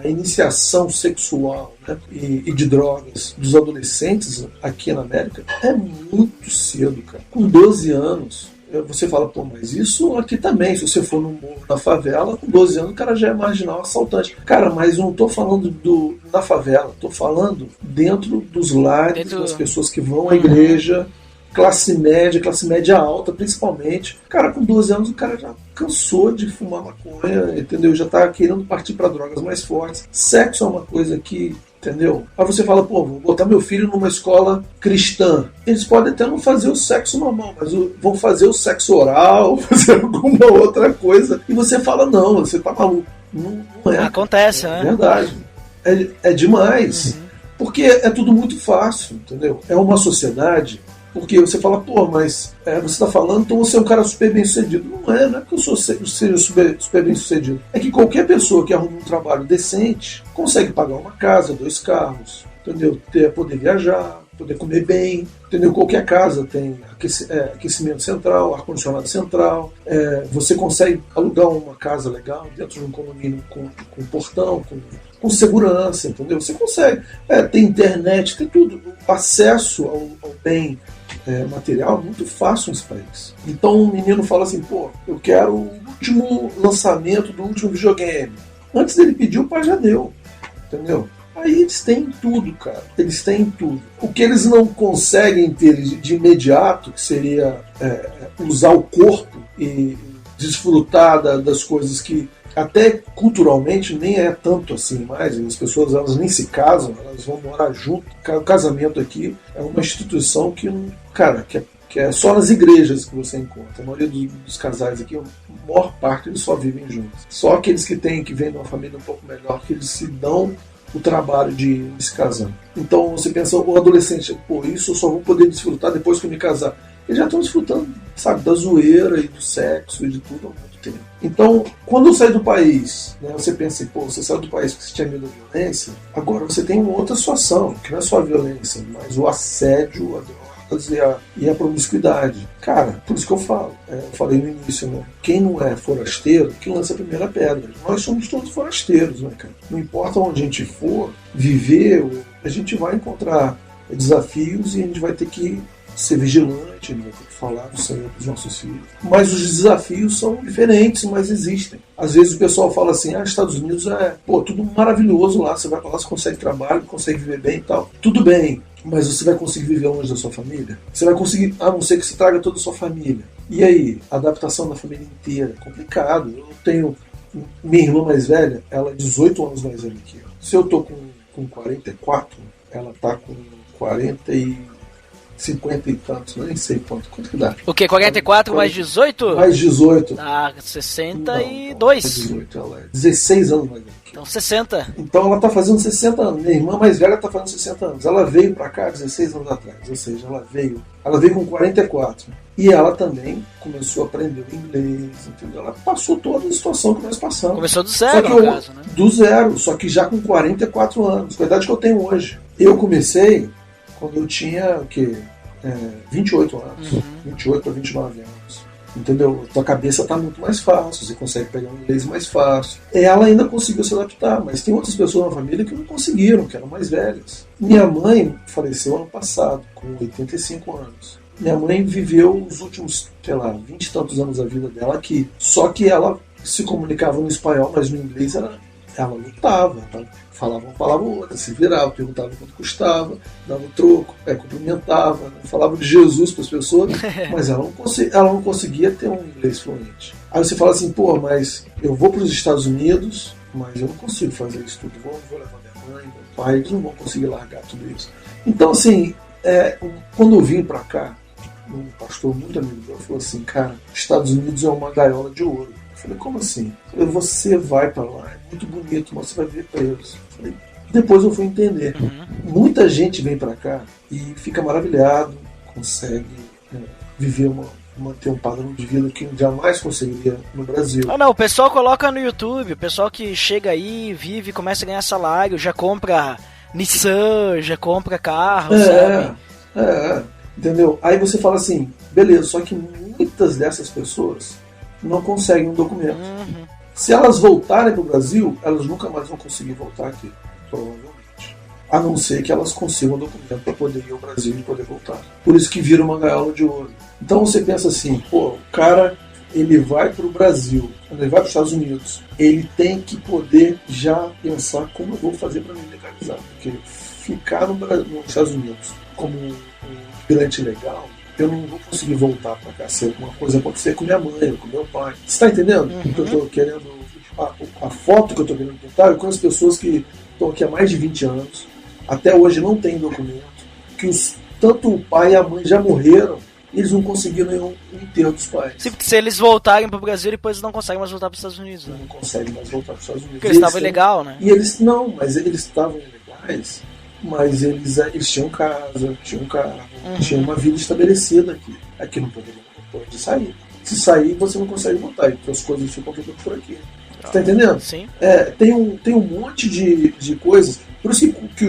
iniciação sexual, né, e de drogas dos adolescentes aqui na América é muito cedo, cara. Com 12 anos, você fala, pô, mas isso aqui também, se você for no morro, na favela, com 12 anos o cara já é marginal, assaltante. Cara, mas eu não tô falando na favela, tô falando dentro dos lares, das pessoas que vão à igreja, classe média alta principalmente. Cara, com 12 anos o cara já cansou de fumar maconha, entendeu? Já tá querendo partir para drogas mais fortes. Sexo é uma coisa que... Entendeu? Aí você fala, pô, vou botar meu filho numa escola cristã. Eles podem até não fazer o sexo normal, mas vão fazer o sexo oral, fazer alguma outra coisa. E você fala, não, você tá maluco. Não é. Acontece, né? É verdade. É demais. Uhum. Porque é tudo muito fácil, entendeu? É uma sociedade... Porque você fala, pô, mas você está falando, então você é um cara super bem sucedido. Não é porque eu seja super bem sucedido. É que qualquer pessoa que arruma um trabalho decente consegue pagar uma casa, 2 carros, entendeu? Poder viajar, poder comer bem, entendeu? Qualquer casa tem aquecimento central, ar-condicionado central. Você consegue alugar uma casa legal dentro de um condomínio com portão, com segurança, entendeu? Você consegue. Tem internet, tem tudo. O acesso ao bem material muito fácil nesse país. Então o menino fala assim, pô, eu quero o último lançamento do último videogame. Antes dele pedir, o pai já deu, entendeu? Aí eles têm tudo, cara. Eles têm tudo. O que eles não conseguem ter de imediato, que seria usar o corpo e desfrutar das coisas que até culturalmente nem é tanto assim mais. As pessoas, elas nem se casam, elas vão morar junto. O casamento aqui é uma instituição que, cara, que é só nas igrejas que você encontra. A maioria dos casais aqui, a maior parte, eles só vivem juntos. Só aqueles que vêm de uma família um pouco melhor, que eles se dão o trabalho de se casar. Então você pensa, o adolescente, pô, isso eu só vou poder desfrutar depois que eu me casar. Eles já estão desfrutando sabe, da zoeira e do sexo e de tudo há muito tempo. Então, quando eu saí do país, né, você pensa assim, pô, você saiu do país porque você tinha medo da violência, agora você tem uma outra situação, que não é só a violência, mas o assédio, a drogas e a promiscuidade. Cara, por isso que eu falo, eu falei no início, né, quem não é forasteiro, que lança a primeira pedra. Nós somos todos forasteiros, né, cara? Não importa onde a gente for viver, a gente vai encontrar desafios e a gente vai ter que ser vigilante, a gente vai ter que falar do Senhor dos nossos filhos. Mas os desafios são diferentes, mas existem. Às vezes o pessoal fala assim, Estados Unidos é, tudo maravilhoso lá, você vai pra lá, você consegue trabalho, consegue viver bem e tal. Tudo bem, mas você vai conseguir viver longe da sua família? Você vai conseguir, a não ser que você traga toda a sua família. E aí, a adaptação da família inteira, é complicado. Eu tenho minha irmã mais velha, ela é 18 anos mais velha que eu. Se eu tô com 44, ela tá com 40 e 50 e tantos, nem sei quanto que dá. O que? 44 mais 18? Mais 18. Ah, 62. Não, 18, ela é 16 anos mais velha. Então 60. Então ela tá fazendo 60 anos. Minha irmã mais velha tá fazendo 60 anos. Ela veio pra cá 16 anos atrás. Ou seja, ela veio com 44. E ela também começou a aprender o inglês, entendeu? Ela passou toda a situação que nós passamos. Começou do zero, no caso, né? Do zero, só que já com 44 anos. Com a idade que eu tenho hoje. Eu comecei quando eu tinha, o quê? 28 anos. 28 a 29 anos. Entendeu? Tua cabeça tá muito mais fácil, você consegue pegar um inglês mais fácil. Ela ainda conseguiu se adaptar, mas tem outras pessoas na família que não conseguiram, que eram mais velhas. Minha mãe faleceu ano passado, com 85 anos. Minha mãe viveu os últimos, 20 e tantos anos da vida dela aqui. Só que ela se comunicava no espanhol, mas no inglês ela lutava, tá? Falava uma palavra ou outra, se virava, perguntava quanto custava, dava um troco, cumprimentava, né? Falava de Jesus para as pessoas, mas ela não conseguia ter um inglês fluente. Aí você fala assim, mas eu vou para os Estados Unidos, mas eu não consigo fazer isso tudo, vou levar minha mãe, meu pai, eles não vão conseguir largar tudo isso. Então, assim, quando eu vim para cá, um pastor muito amigo meu falou assim, cara, Estados Unidos é uma gaiola de ouro. Eu falei, como assim? Eu falei, você vai pra lá, é muito bonito, mas você vai ver preso. Eu falei, depois eu fui entender. Muita gente vem pra cá e fica maravilhado, consegue viver manter um padrão de vida que jamais conseguiria no Brasil. Não, o pessoal coloca no YouTube, o pessoal que chega aí, vive, começa a ganhar salário, já compra Nissan, já compra carro, sabe? Entendeu? Aí você fala assim, beleza, só que muitas dessas pessoas não conseguem um documento. Se elas voltarem para o Brasil, elas nunca mais vão conseguir voltar aqui, provavelmente. A não ser que elas consigam um documento para poder ir ao Brasil e poder voltar. Por isso que vira uma gaiola de ouro. Então você pensa assim, o cara, ele vai para o Brasil, quando ele vai para os Estados Unidos, ele tem que poder já pensar como eu vou fazer para me legalizar. Porque ficar nos Estados Unidos como um imigrante legal, eu não vou conseguir voltar para cá se alguma coisa acontecer com minha mãe, com meu pai. Você está entendendo? O que eu estou querendo, a foto que eu estou querendo pintar, eu conheço pessoas que estão aqui há mais de 20 anos, até hoje não tem documento, que tanto o pai e a mãe já morreram, e eles não conseguiram nenhum enterro dos pais. Sim, porque se eles voltarem para o Brasil, depois eles não conseguem mais voltar para os Estados Unidos. Né? Não conseguem mais voltar para os Estados Unidos. Porque eles estavam ilegal, né? E eles não, mas eles estavam ilegais. Mas eles tinham casa, tinham carro, tinham uma vida estabelecida aqui. Aqui não pode sair. Se sair, você não consegue voltar. Então as coisas ficam por aqui. Você tá entendendo? Sim. Tem um monte de coisas. Por isso que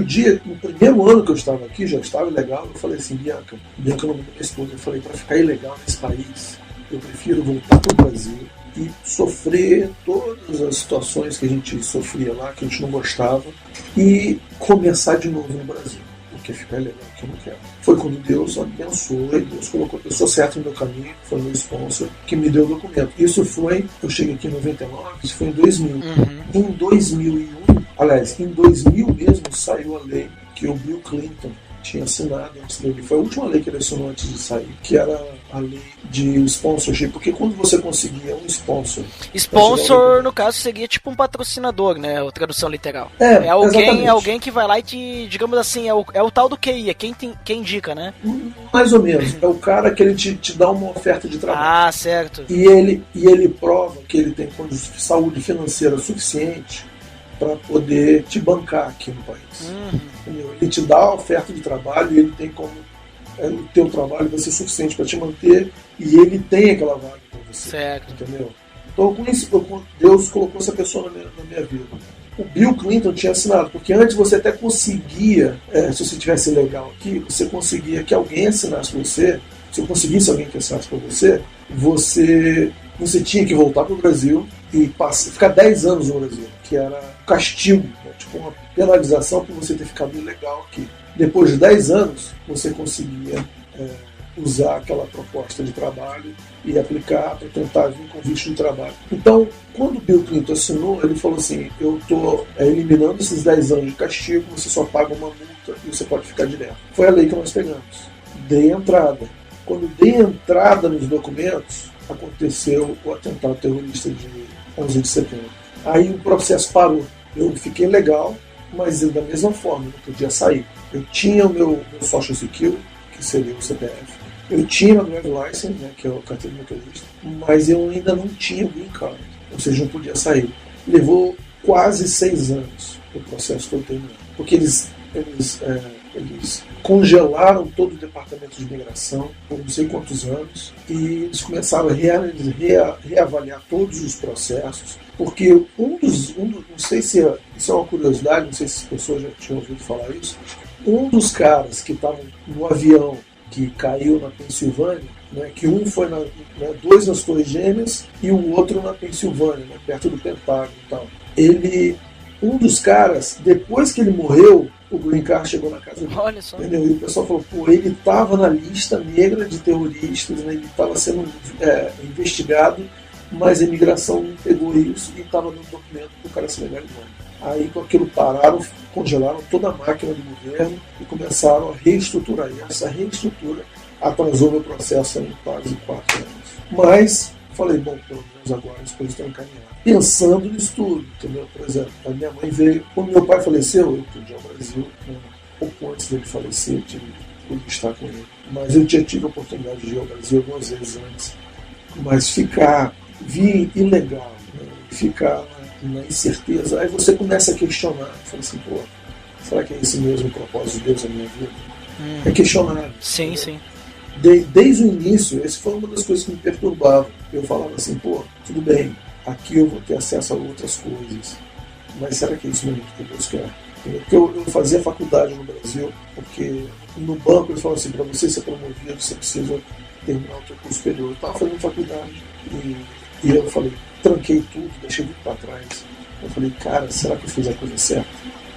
no primeiro ano que eu estava aqui, já estava ilegal, eu falei assim, Bianca é o nome da minha esposa, eu falei, para ficar ilegal nesse país, eu prefiro voltar para o Brasil e sofrer todas as situações que a gente sofria lá, que a gente não gostava, e começar de novo no Brasil, porque ficar legal que eu não quero. Foi quando Deus abençoou e Deus colocou a pessoa certa no meu caminho, foi o meu sponsor que me deu o documento. Isso foi, eu cheguei aqui em 99, isso foi em 2000. Em 2001, aliás, em 2000 mesmo saiu a lei que o Bill Clinton tinha assinado antes dele. Foi a última lei que ele assinou antes de sair, que era a lei de sponsorship, porque quando você conseguia um sponsor... Sponsor, no caso, seria tipo um patrocinador, né? A tradução literal. Alguém que vai lá e te, digamos assim, é o tal do QI, é quem indica, né? Mais ou menos. É o cara que ele te dá uma oferta de trabalho. Ah, certo. E ele prova que ele tem saúde financeira suficiente para poder te bancar aqui no país. Ele te dá a oferta de trabalho e ele tem como o teu trabalho vai ser suficiente para te manter e ele tem aquela vaga para você. Certo. Entendeu? Então, com isso, Deus colocou essa pessoa na minha vida. O Bill Clinton tinha assinado, porque antes você até conseguia, se você tivesse legal aqui, você conseguia que alguém assinasse para você. Se eu conseguisse alguém que assinasse para você, você tinha que voltar para o Brasil e ficar 10 anos no Brasil, que era castigo, né? Tipo uma penalização por você ter ficado ilegal aqui. Depois de 10 anos, você conseguia usar aquela proposta de trabalho e aplicar para tentar vir com visto de trabalho. Então, quando o Bill Clinton assinou, ele falou assim, eu estou eliminando esses 10 anos de castigo, você só paga uma multa e você pode ficar direto. Foi a lei que nós pegamos. Dei entrada. Quando dei entrada nos documentos, aconteceu o atentado terrorista de 11 de setembro. Aí o processo parou. Eu fiquei legal, mas da mesma forma, eu não podia sair. Eu tinha o meu Social Security, que seria o CPF. Eu tinha a Drive License, né, que é o carteira de motorista, mas eu ainda não tinha o Green Card, ou seja, não podia sair. Levou quase 6 anos o processo todo terminado, porque eles congelaram todo o departamento de imigração por não sei quantos anos e eles começaram a reavaliar todos os processos, porque não sei se isso é uma curiosidade, não sei se as pessoas já tinham ouvido falar isso, um dos caras que estavam no avião que caiu na Pensilvânia, né, que um foi 2 nas Torres Gêmeas e o outro na Pensilvânia, né, perto do Pentágono e tal. Um dos caras, depois que ele morreu, o Green Card chegou na casa dele. Olha só. Entendeu? E o pessoal falou, ele estava na lista negra de terroristas, né, ele estava sendo investigado, mas a imigração não pegou isso e estava dando documento para o cara se legalizar. Aí com aquilo pararam, congelaram toda a máquina do governo e começaram a reestruturar. E essa reestrutura atrasou meu processo em quase 4 anos. Mas falei, bom, pelo menos agora as coisas estão encaminhadas. Pensando nisso tudo, entendeu? Por exemplo, a minha mãe veio, quando meu pai faleceu, eu pude ir ao Brasil, né? Pouco antes dele falecer, eu pude estar com ele. Mas eu já tive a oportunidade de ir ao Brasil algumas vezes antes. Mas vir ilegal, né? Ficar na incerteza, aí você começa a questionar, fala assim, pô, será que é esse mesmo o propósito de Deus na minha vida? É questionar. Sim, sim. Desde o início, essa foi uma das coisas que me perturbava. Eu falava assim, pô, tudo bem, aqui eu vou ter acesso a outras coisas, mas será que é isso mesmo que Deus quer? Porque eu fazia faculdade no Brasil, porque no banco eles falavam assim, para você ser promovido, você precisa terminar o seu curso superior. Eu estava fazendo faculdade e eu falei, tranquei tudo, deixei tudo para trás. Eu falei, cara, será que eu fiz a coisa certa?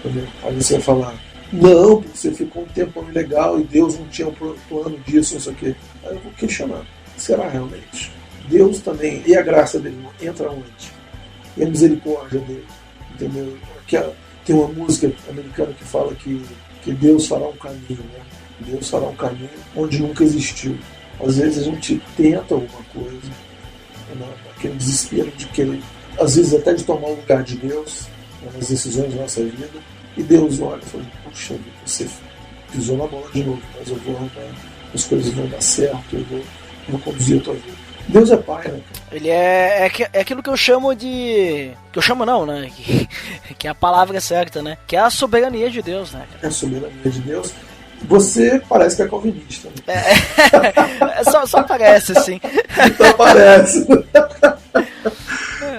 Entendeu? Aí você vai falar, não, você ficou um tempo legal e Deus não tinha um plano disso, não sei o quê. Aí eu vou questionar, será realmente? Deus também, e a graça dele entra onde? E a misericórdia dele, entendeu? Tem uma música americana que fala que Deus fará um caminho, né? Deus fará um caminho onde nunca existiu. Às vezes a gente tenta alguma coisa, aquele desespero de querer, às vezes até de tomar o lugar de Deus nas decisões da nossa vida, e Deus olha e fala, puxa vida, você pisou na bola de novo, mas eu vou arrumar, as coisas vão dar certo, eu vou conduzir a tua vida. Deus é pai, né? Ele é aquilo que eu chamo de... que eu chamo não, né? Que é a palavra certa, né? Que é a soberania de Deus, né? É a soberania de Deus. Você parece que é calvinista. Né? Só parece, assim. Só parece.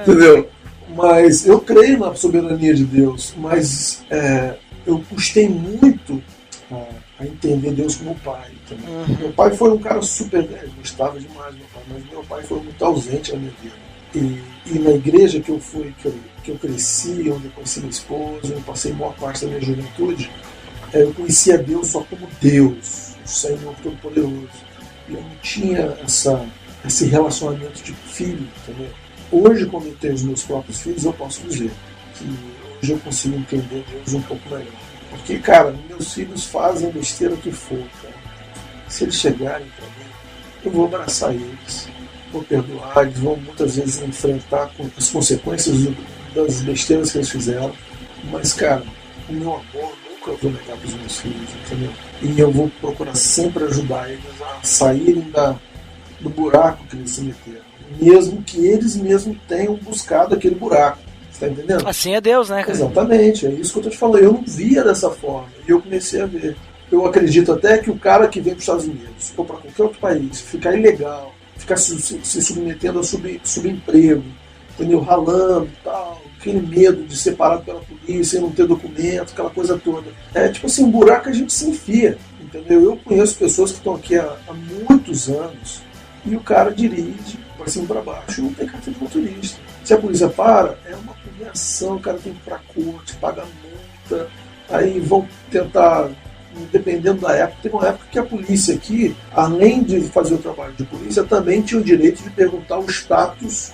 Entendeu? Mas eu creio na soberania de Deus, mas eu custei muito a entender Deus como pai. Uhum. Meu pai foi um cara super... gostava demais do meu pai, mas meu pai foi muito ausente na minha vida. E na igreja que eu fui, que eu cresci, onde eu conheci minha esposa, onde eu passei boa parte da minha juventude, eu conhecia Deus só como Deus, o Senhor Todo-Poderoso. E eu não tinha esse relacionamento de filho, entendeu? Hoje, quando eu tenho os meus próprios filhos, eu posso dizer que hoje eu consigo entender Deus um pouco melhor. Porque, cara, meus filhos fazem besteira que for, cara. Se eles chegarem para mim, eu vou abraçar eles, vou perdoar, eles vão muitas vezes enfrentar as consequências das besteiras que eles fizeram. Mas, cara, o meu amor nunca eu vou negar para os meus filhos, entendeu? E eu vou procurar sempre ajudar eles a saírem do buraco que eles se meteram. Mesmo que eles mesmos tenham buscado aquele buraco. Você está entendendo? Assim é Deus, né, cara? Exatamente, é isso que eu estou te falando. Eu não via dessa forma. E eu comecei a ver. eu acredito até que o cara que vem para os Estados Unidos ou para qualquer outro país, ficar ilegal, ficar se submetendo a subemprego, entendeu? Ralando e tal, aquele medo de ser parado pela polícia e não ter documento, aquela coisa toda. É tipo assim, um buraco que a gente se enfia, entendeu? Eu conheço pessoas que estão aqui há muitos anos e o cara dirige para cima e para baixo e não tem carteira de motorista. Se a polícia para, é uma conversação, o cara tem que ir para a corte, pagar multa, aí vão tentar, dependendo da época, teve uma época que a polícia aqui, além de fazer o trabalho de polícia, também tinha o direito de perguntar o status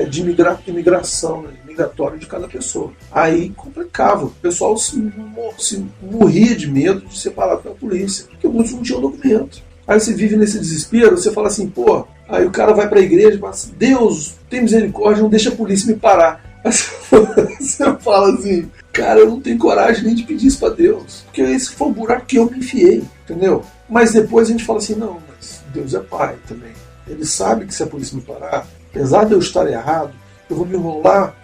de imigração, né, migratório de cada pessoa. Aí complicava, o pessoal se morria de medo de ser parado pela polícia, porque muitos não tinham documento. Aí você vive nesse desespero, você fala assim, pô, aí o cara vai para a igreja e fala assim, Deus, tem misericórdia, não deixa a polícia me parar. Aí você fala assim, cara, eu não tenho coragem nem de pedir isso para Deus, porque esse foi o buraco que eu me enfiei, entendeu? Mas depois a gente fala assim, não, mas Deus é pai também. Ele sabe que se a polícia me parar, apesar de eu estar errado, eu vou me enrolar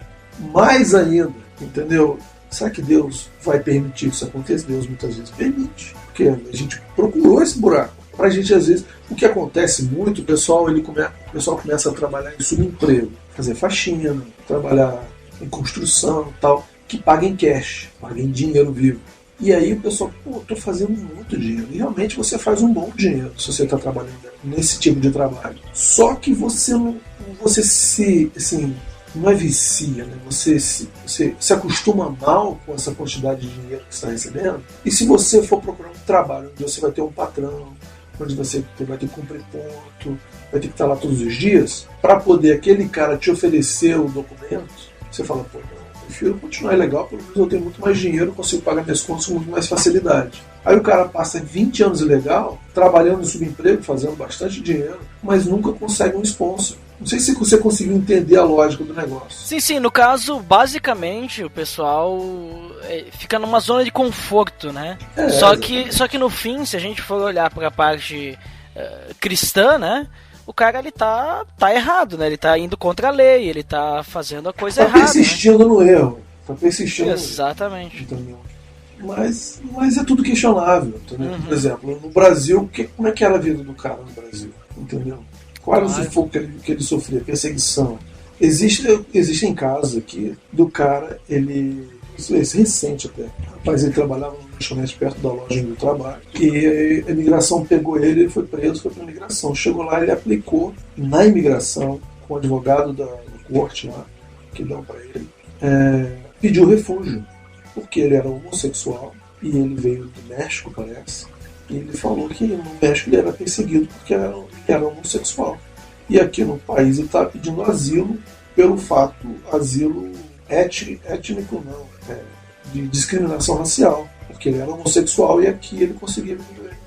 mais ainda, entendeu? Será que Deus vai permitir que isso aconteça? Deus muitas vezes permite, porque a gente procurou esse buraco. Pra gente, às vezes, o que acontece muito, o pessoal começa a trabalhar em subemprego, fazer faxina, trabalhar em construção e tal, que paga em cash, paga em dinheiro vivo. E aí o pessoal, pô, tô fazendo muito dinheiro. E realmente você faz um bom dinheiro se você está trabalhando nesse tipo de trabalho. Só que você não é vicia, né? Você se acostuma mal com essa quantidade de dinheiro que você está recebendo. E se você for procurar um trabalho onde você vai ter um patrão, onde você vai ter que cumprir ponto, vai ter que estar lá todos os dias, para poder aquele cara te oferecer o documento, você fala, pô, não, prefiro continuar ilegal, pelo menos eu tenho muito mais dinheiro, consigo pagar minhas contas com muito mais facilidade. Aí o cara passa 20 anos ilegal, trabalhando em subemprego, fazendo bastante dinheiro, mas nunca consegue um sponsor. Não sei se você conseguiu entender a lógica do negócio. Sim, no caso, basicamente, o pessoal fica numa zona de conforto, né? Só que no fim, se a gente for olhar para a parte cristã, né? O cara, ele tá errado, né? Ele tá indo contra a lei, ele tá fazendo a coisa errada. Tá persistindo, né? No erro. Tá persistindo. Exatamente. No erro. Mas é tudo questionável, entendeu? Por exemplo, no Brasil, como é que era a vida do cara no Brasil? Entendeu? Qual era o sufoco que ele sofria? Perseguição. Existem casos aqui do cara, isso é recente até. Rapaz, ele trabalhava num lanchonete perto da loja onde eu trabalho. E a imigração pegou ele foi preso, foi pra imigração. Chegou lá, ele aplicou na imigração, com o advogado da corte lá, que dão pra ele, pediu refúgio. Porque ele era homossexual e ele veio do México, parece. E ele falou que no México ele era perseguido porque era homossexual. E aqui no país ele estava pedindo asilo pelo fato, asilo étnico não, de discriminação racial. Porque ele era homossexual e aqui ele conseguia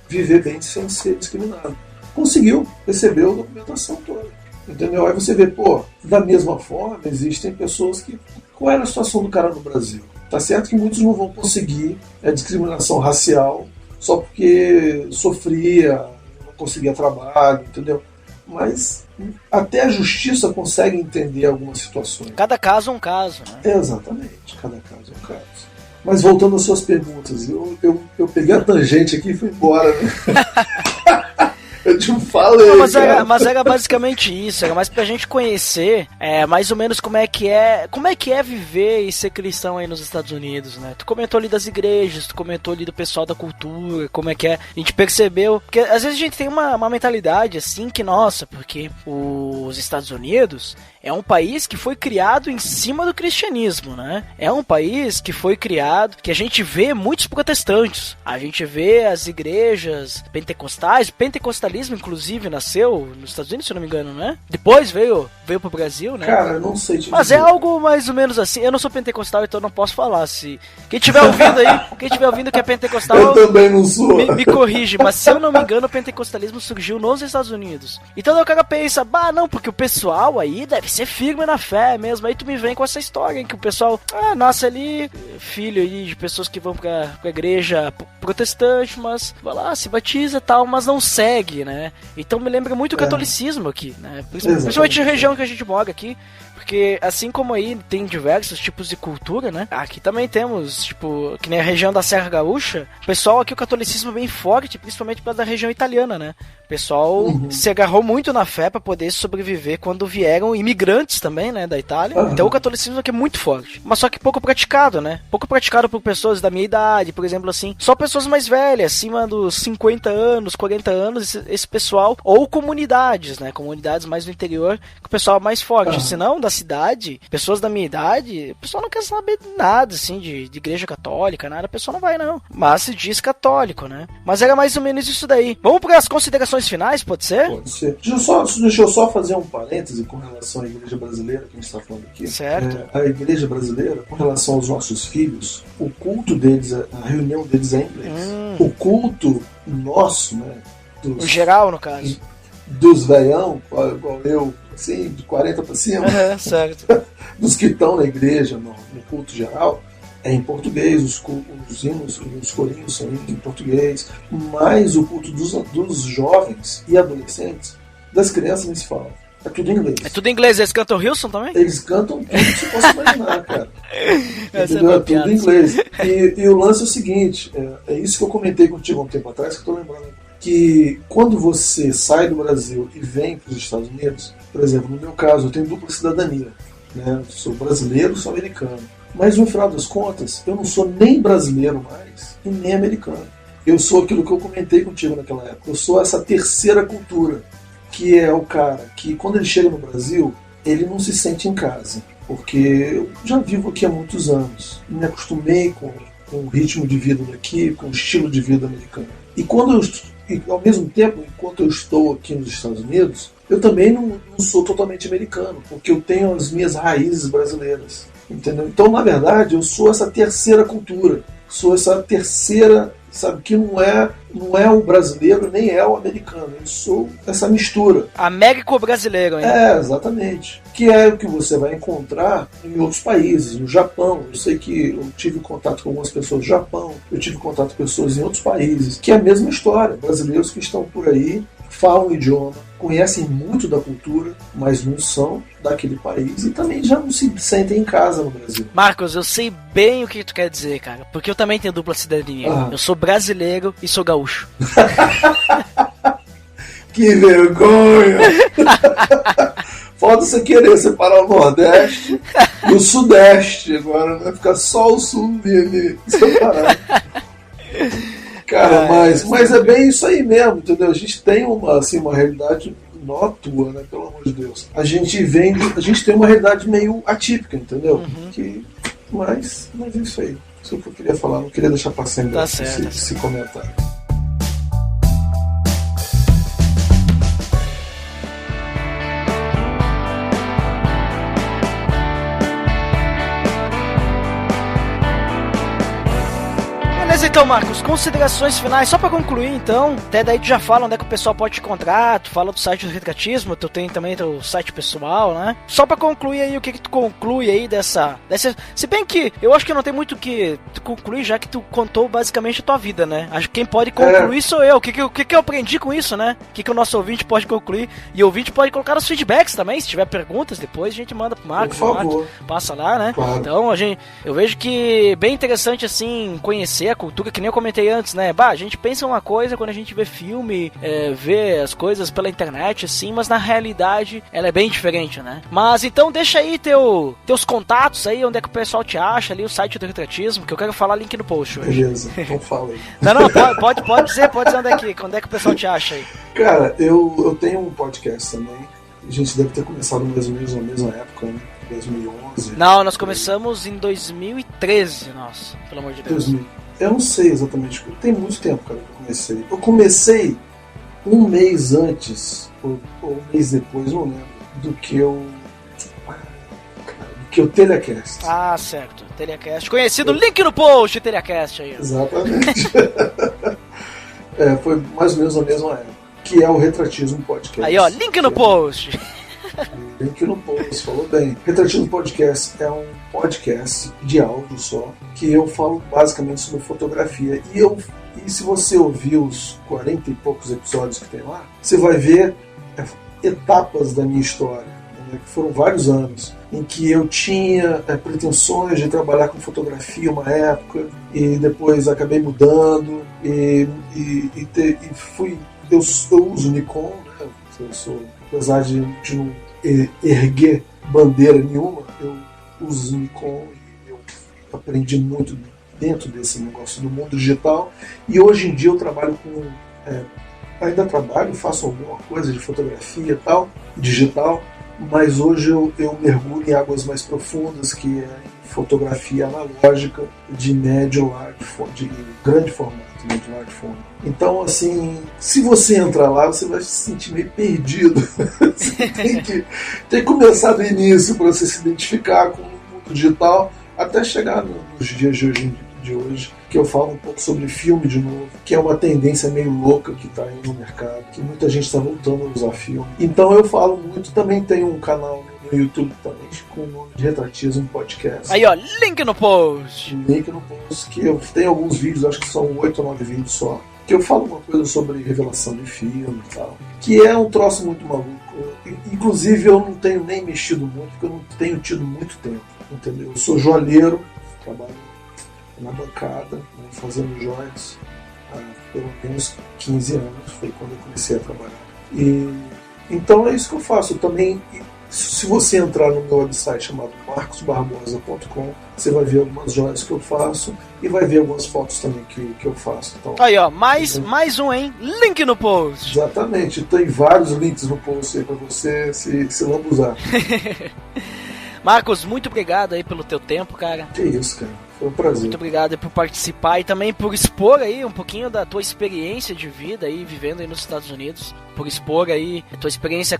viver bem sem ser discriminado. Conseguiu, recebeu a documentação toda. Entendeu? Aí você vê, pô, da mesma forma, existem pessoas que... Qual era a situação do cara no Brasil? Tá certo que muitos não vão conseguir discriminação racial só porque sofria, não conseguia trabalho, entendeu? Mas até a justiça consegue entender algumas situações. Cada caso é um caso, né? Exatamente, cada caso é um caso. Mas voltando às suas perguntas, eu peguei a tangente aqui e fui embora, né? Eu te falei. Não, mas era basicamente isso, era mais pra gente conhecer mais ou menos como é que é viver e ser cristão aí nos Estados Unidos, né? Tu comentou ali das igrejas, tu comentou ali do pessoal da cultura, como é que é. A gente percebeu, porque às vezes a gente tem uma mentalidade assim que, nossa, porque os Estados Unidos é um país que foi criado em cima do cristianismo, né? É um país que foi criado, que a gente vê muitos protestantes, a gente vê as igrejas pentecostais, pentecostalismo inclusive nasceu nos Estados Unidos, se eu não me engano, né? Depois veio pro Brasil, né? Cara, eu não sei te Mas dizer. É algo mais ou menos assim, eu não sou pentecostal, então não posso falar. Se quem tiver ouvindo que é pentecostal, eu também não sou. Me corrige, mas se eu não me engano, o pentecostalismo surgiu nos Estados Unidos. Então o cara pensa, não, porque o pessoal aí deve ser firme na fé mesmo. Aí tu me vem com essa história em que o pessoal nasce ali, filho aí de pessoas que vão pra igreja protestante, mas vai lá, se batiza e tal, mas não segue, né? Então me lembra muito o catolicismo aqui, né? Principalmente na região que a gente mora aqui, Porque assim como aí tem diversos tipos de cultura, né? Aqui também temos, tipo, que nem a região da Serra Gaúcha, o pessoal aqui, o catolicismo é bem forte, principalmente por causa da região italiana, né? O pessoal se agarrou muito na fé para poder sobreviver quando vieram imigrantes também, né, da Itália. Então o catolicismo aqui é muito forte. Mas só que pouco praticado, né? Pouco praticado por pessoas da minha idade, por exemplo, assim. Só pessoas mais velhas, acima dos 50 anos, 40 anos, esse pessoal. Ou comunidades, né? Comunidades mais do interior, que o pessoal é mais forte. Senão, da cidade, pessoas da minha idade, o pessoal não quer saber nada, assim, de igreja católica, nada. A pessoa não vai, não. Mas se diz católico, né? Mas era mais ou menos isso daí. Vamos para as considerações finais, pode ser? Pode ser. Deixa eu só fazer um parêntese com relação à igreja brasileira que a gente está falando aqui. Certo. A igreja brasileira, com relação aos nossos filhos, o culto deles, a reunião deles é em inglês. O culto nosso, né? O geral, no caso. Dos veião, igual eu, assim, de 40 para cima. Certo. Dos que estão na igreja, no culto geral, é em português, os hinos, os corinhos são em português, mas o culto dos jovens e adolescentes, das crianças nem se fala. É tudo em inglês. É tudo em inglês. Eles cantam Wilson também? Eles cantam tudo que você possa imaginar, cara. É tudo em inglês. E o lance é o seguinte, é isso que eu comentei contigo há um tempo atrás, que eu tô lembrando, que quando você sai do Brasil e vem para os Estados Unidos, por exemplo, no meu caso, eu tenho dupla cidadania, né? Eu sou brasileiro, sou americano. Mas no final das contas, eu não sou nem brasileiro mais e nem americano. Eu sou aquilo que eu comentei contigo naquela época. Eu sou essa terceira cultura, que é o cara que, quando ele chega no Brasil, ele não se sente em casa. Porque eu já vivo aqui há muitos anos. Me acostumei com o ritmo de vida daqui, com o estilo de vida americano. E ao mesmo tempo, enquanto eu estou aqui nos Estados Unidos, eu também não sou totalmente americano, porque eu tenho as minhas raízes brasileiras. Entendeu? Então, na verdade, eu sou essa terceira cultura. Sou essa terceira, sabe, que não é o brasileiro nem é o americano. Eu sou essa mistura. Américo-brasileiro, hein? Exatamente. Que é o que você vai encontrar em outros países. No Japão, eu sei que eu tive contato com algumas pessoas do Japão, eu tive contato com pessoas em outros países, que é a mesma história. Brasileiros que estão por aí, falam o idioma, conhecem muito da cultura, mas não são daquele país e também já não se sentem em casa no Brasil. Marcos, eu sei bem o que tu quer dizer, cara, porque eu também tenho dupla cidadania. Eu sou brasileiro e sou gaúcho. Que vergonha! Falta você querer separar o Nordeste e o Sudeste. Agora vai ficar só o Sul ali separado. Cara, mas é bem isso aí mesmo, entendeu? A gente tem uma realidade não atua, né? Pelo amor de Deus. A gente tem uma realidade meio atípica, entendeu? Mas é isso aí. Isso é o que eu queria falar, não queria deixar passar esse comentário. Então, Marcos, considerações finais, só pra concluir, então, até daí tu já fala onde é que o pessoal pode te encontrar, tu fala do site do Retratismo, tu tem também teu site pessoal, né? Só pra concluir aí, o que tu conclui aí dessa... Se bem que, eu acho que não tem muito o que tu concluir, já que tu contou basicamente a tua vida, né? Acho que quem pode concluir sou eu. O que eu aprendi com isso, né? O que o nosso ouvinte pode concluir, e o ouvinte pode colocar os feedbacks também, se tiver perguntas, depois a gente manda pro Marcos, por favor. Marcos passa lá, né? Claro. Então, eu vejo que bem interessante, assim, conhecer a cultura, que nem eu comentei antes, né? A gente pensa uma coisa quando a gente vê filme, vê as coisas pela internet, assim, mas na realidade ela é bem diferente, né? Mas então deixa aí teus contatos aí, onde é que o pessoal te acha, ali o site do Retratismo, que eu quero falar link no post hoje. Beleza, então fala aí. Não, pode dizer onde é que o pessoal te acha aí. Cara, eu tenho um podcast também, a gente deve ter começado mais ou menos na mesma época, né? 2011. Não, nós começamos em 2013, nossa, pelo amor de Deus. Eu não sei exatamente, tem muito tempo, cara, que eu comecei. Eu comecei um mês antes, ou um mês depois, não lembro, do que o Telecast. Ah, certo, Telecast. Conhecido, link no post, Telecast aí. Exatamente. Foi mais ou menos a mesma época, que é o Retratismo Podcast. Aí, ó, link no post. Link no post, falou bem. Retratismo Podcast é um podcast de áudio só, que eu falo basicamente sobre fotografia. E se você ouvir os 40 e poucos episódios que tem lá, você vai ver etapas da minha história, né, que foram vários anos. em que eu tinha pretensões de trabalhar com fotografia uma época e depois acabei mudando eu uso Nikon, né? Apesar de não erguer bandeira nenhuma, eu uso Nikon e eu aprendi muito dentro desse negócio do mundo digital, e hoje em dia eu trabalho ainda faço alguma coisa de fotografia e tal, digital, mas hoje eu mergulho em águas mais profundas, que é fotografia analógica de médio de grande formato, médio large formato. Então, assim, se você entrar lá, você vai se sentir meio perdido. Você tem que começar do início para você se identificar com o mundo digital, até chegar nos dias de hoje, que eu falo um pouco sobre filme de novo, que é uma tendência meio louca que está aí no mercado, que muita gente está voltando a usar filme. Então eu falo muito, também tenho um canal no YouTube também, com o nome de Retratismo Podcast. Aí, ó, link no post. Link no post, que eu tenho alguns vídeos, acho que são 8 ou 9 vídeos só, que eu falo uma coisa sobre revelação de filme e tal, que é um troço muito maluco. Inclusive eu não tenho nem mexido muito, porque eu não tenho tido muito tempo, entendeu? Eu sou joalheiro, trabalho na bancada, né, fazendo joias há pelo menos 15 anos, foi quando eu comecei a trabalhar. Então é isso que eu faço. Também, se você entrar no meu website chamado marcosbarbosa.com, você vai ver algumas joias que eu faço e vai ver algumas fotos também que eu faço. Então, aí, ó, mais um, hein? Link no post. Exatamente, tem vários links no post aí pra você se lambuzar. Marcos, muito obrigado aí pelo teu tempo, cara. Que isso, cara. Foi um prazer. Muito obrigado aí por participar e também por expor aí um pouquinho da tua experiência de vida aí, vivendo aí nos Estados Unidos. Por expor aí a tua experiência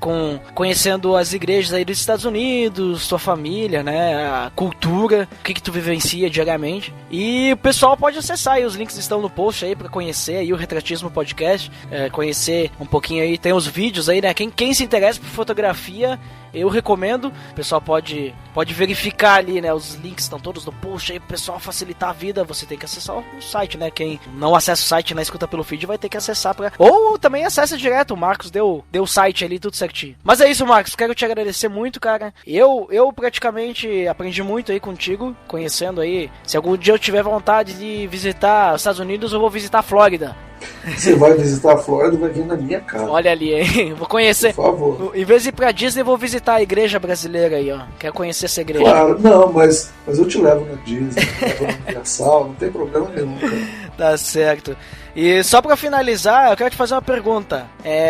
conhecendo as igrejas aí dos Estados Unidos, tua família, né, a cultura, o que tu vivencia diariamente. E o pessoal pode acessar aí, os links estão no post aí pra conhecer aí o Retratismo Podcast, conhecer um pouquinho aí, tem os vídeos aí, né, quem se interessa por fotografia, eu recomendo, o pessoal pode verificar ali, né, os links estão todos no post aí, pro pessoal facilitar a vida, você tem que acessar o site, né, quem não acessa o site, né, escuta pelo feed, vai ter que acessar ou também acessa direto, o Marcos deu o site ali, tudo certinho. Mas é isso, Marcos, quero te agradecer muito, cara, eu praticamente aprendi muito aí contigo, conhecendo aí, se algum dia eu tiver vontade de visitar os Estados Unidos, eu vou visitar a Flórida. Você vai visitar a Flórida e vai vir na minha casa. Olha ali, hein? Vou conhecer. Por favor. Em vez de ir pra Disney, eu vou visitar a igreja brasileira aí, ó. Quero conhecer essa igreja. Claro, não, mas eu te levo na Disney, levo na Universal, não tem problema nenhum, cara. Tá certo. E só pra finalizar, eu quero te fazer uma pergunta.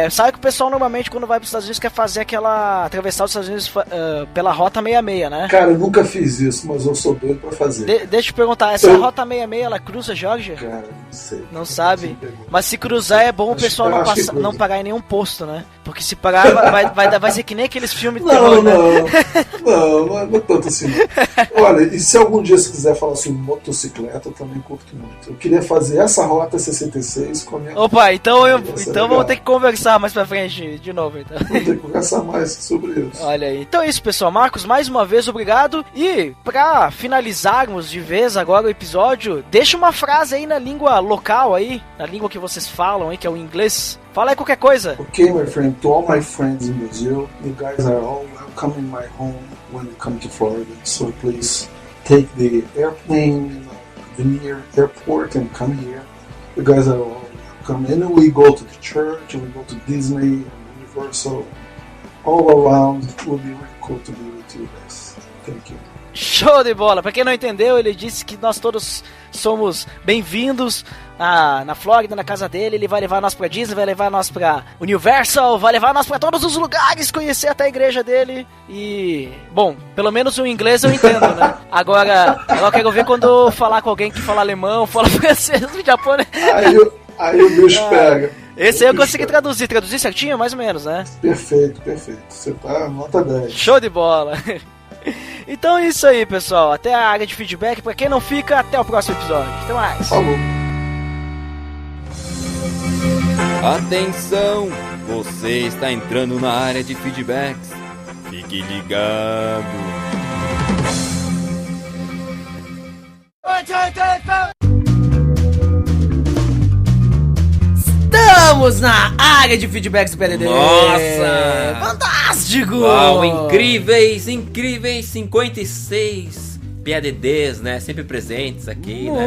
Sabe que o pessoal normalmente quando vai pros Estados Unidos quer fazer atravessar os Estados Unidos pela Rota 66, né? Cara, eu nunca fiz isso, mas eu sou doido pra fazer. Deixa eu te perguntar, essa Rota 66, ela cruza a Geórgia? Cara, não sei. Não sabe? Mas se cruzar é bom o pessoal não parar em nenhum posto, né? Porque se parar vai ser que nem aqueles filmes de terror, né? Não é tanto assim. Olha, e se algum dia você quiser falar sobre motocicleta, eu também curto muito. Eu queria fazer essa Rota 66 com a minha... Opa, então vamos ter que conversar mais pra frente de novo, então. Vamos ter que conversar mais sobre isso. Olha aí. Então é isso, pessoal. Marcos, mais uma vez, obrigado. E pra finalizarmos de vez agora o episódio, deixa uma frase aí na língua local aí, na língua que vocês falam aí, que é o inglês. Fala aí qualquer coisa. Okay, my friend, to all my friends in Brazil, you guys are all welcome in my home when you come to Florida. So please take the airplane, the near airport, and come here. You guys are all welcome. And we go to the church, and we go to Disney and Universal. All around, it will be really cool to be with you guys. Thank you. Show de bola! Pra quem não entendeu, ele disse que nós todos somos bem-vindos na Flórida, na casa dele. Ele vai levar nós pra Disney, vai levar nós pra Universal, vai levar nós pra todos os lugares, conhecer até a igreja dele. E, bom, pelo menos o inglês eu entendo, né? Agora eu quero ver quando falar com alguém que fala alemão, fala francês, japonês. Aí o bicho pega. Esse aí eu consegui traduzir certinho, mais ou menos, né? Perfeito. Você tá nota 10. Show de bola! Então é isso aí, pessoal. Até a área de feedback. Pra quem não fica, até o próximo episódio. Até mais. Falou. Atenção! Você está entrando na área de feedbacks. Fique ligado. Estamos na área de feedbacks do PDD. Nossa! Fantástico! Fantástico! Uau, incríveis 56 PADDs, né? Sempre presentes aqui, né?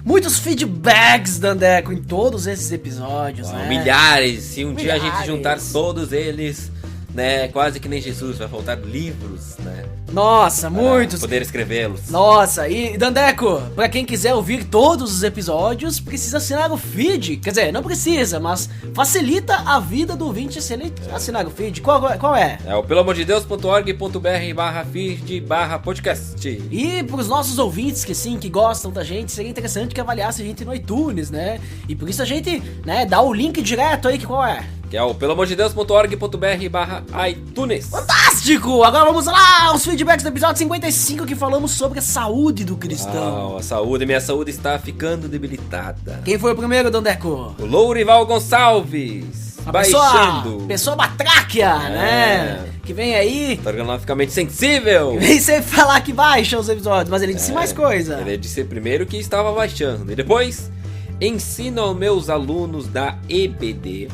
Muitos feedbacks, Dandeco, em todos esses episódios, Uau, né? milhares. Se um dia a gente Milhares. juntar todos eles, né? Quase que nem Jesus, vai faltar livros, né? Nossa, Para muitos. poder escrevê-los. Nossa, e Dandeco, pra quem quiser ouvir todos os episódios, precisa assinar o feed. Quer dizer, não precisa, mas facilita a vida do ouvinte se ele assinar o feed. Qual é? É o peloamordedeus.org.br/feed/podcast. E pros nossos ouvintes que gostam da gente, seria interessante que avaliasse a gente no iTunes, né? E por isso a gente, né, dá o link direto aí, que qual é? Que é o peloamordedeus.org.br/iTunes. Fantástico! Agora vamos lá aos feedbacks do episódio 55, que falamos sobre a saúde do cristão. A saúde, minha saúde está ficando debilitada. Quem foi o primeiro, Dandeco? O Lourival Gonçalves. A Baixando. pessoa batráquia, né? Que vem aí, Organoficamente sensível. vem sempre falar que baixa os episódios, mas ele disse mais coisa. Ele disse primeiro que estava baixando. E depois, ensino aos meus alunos da EBD.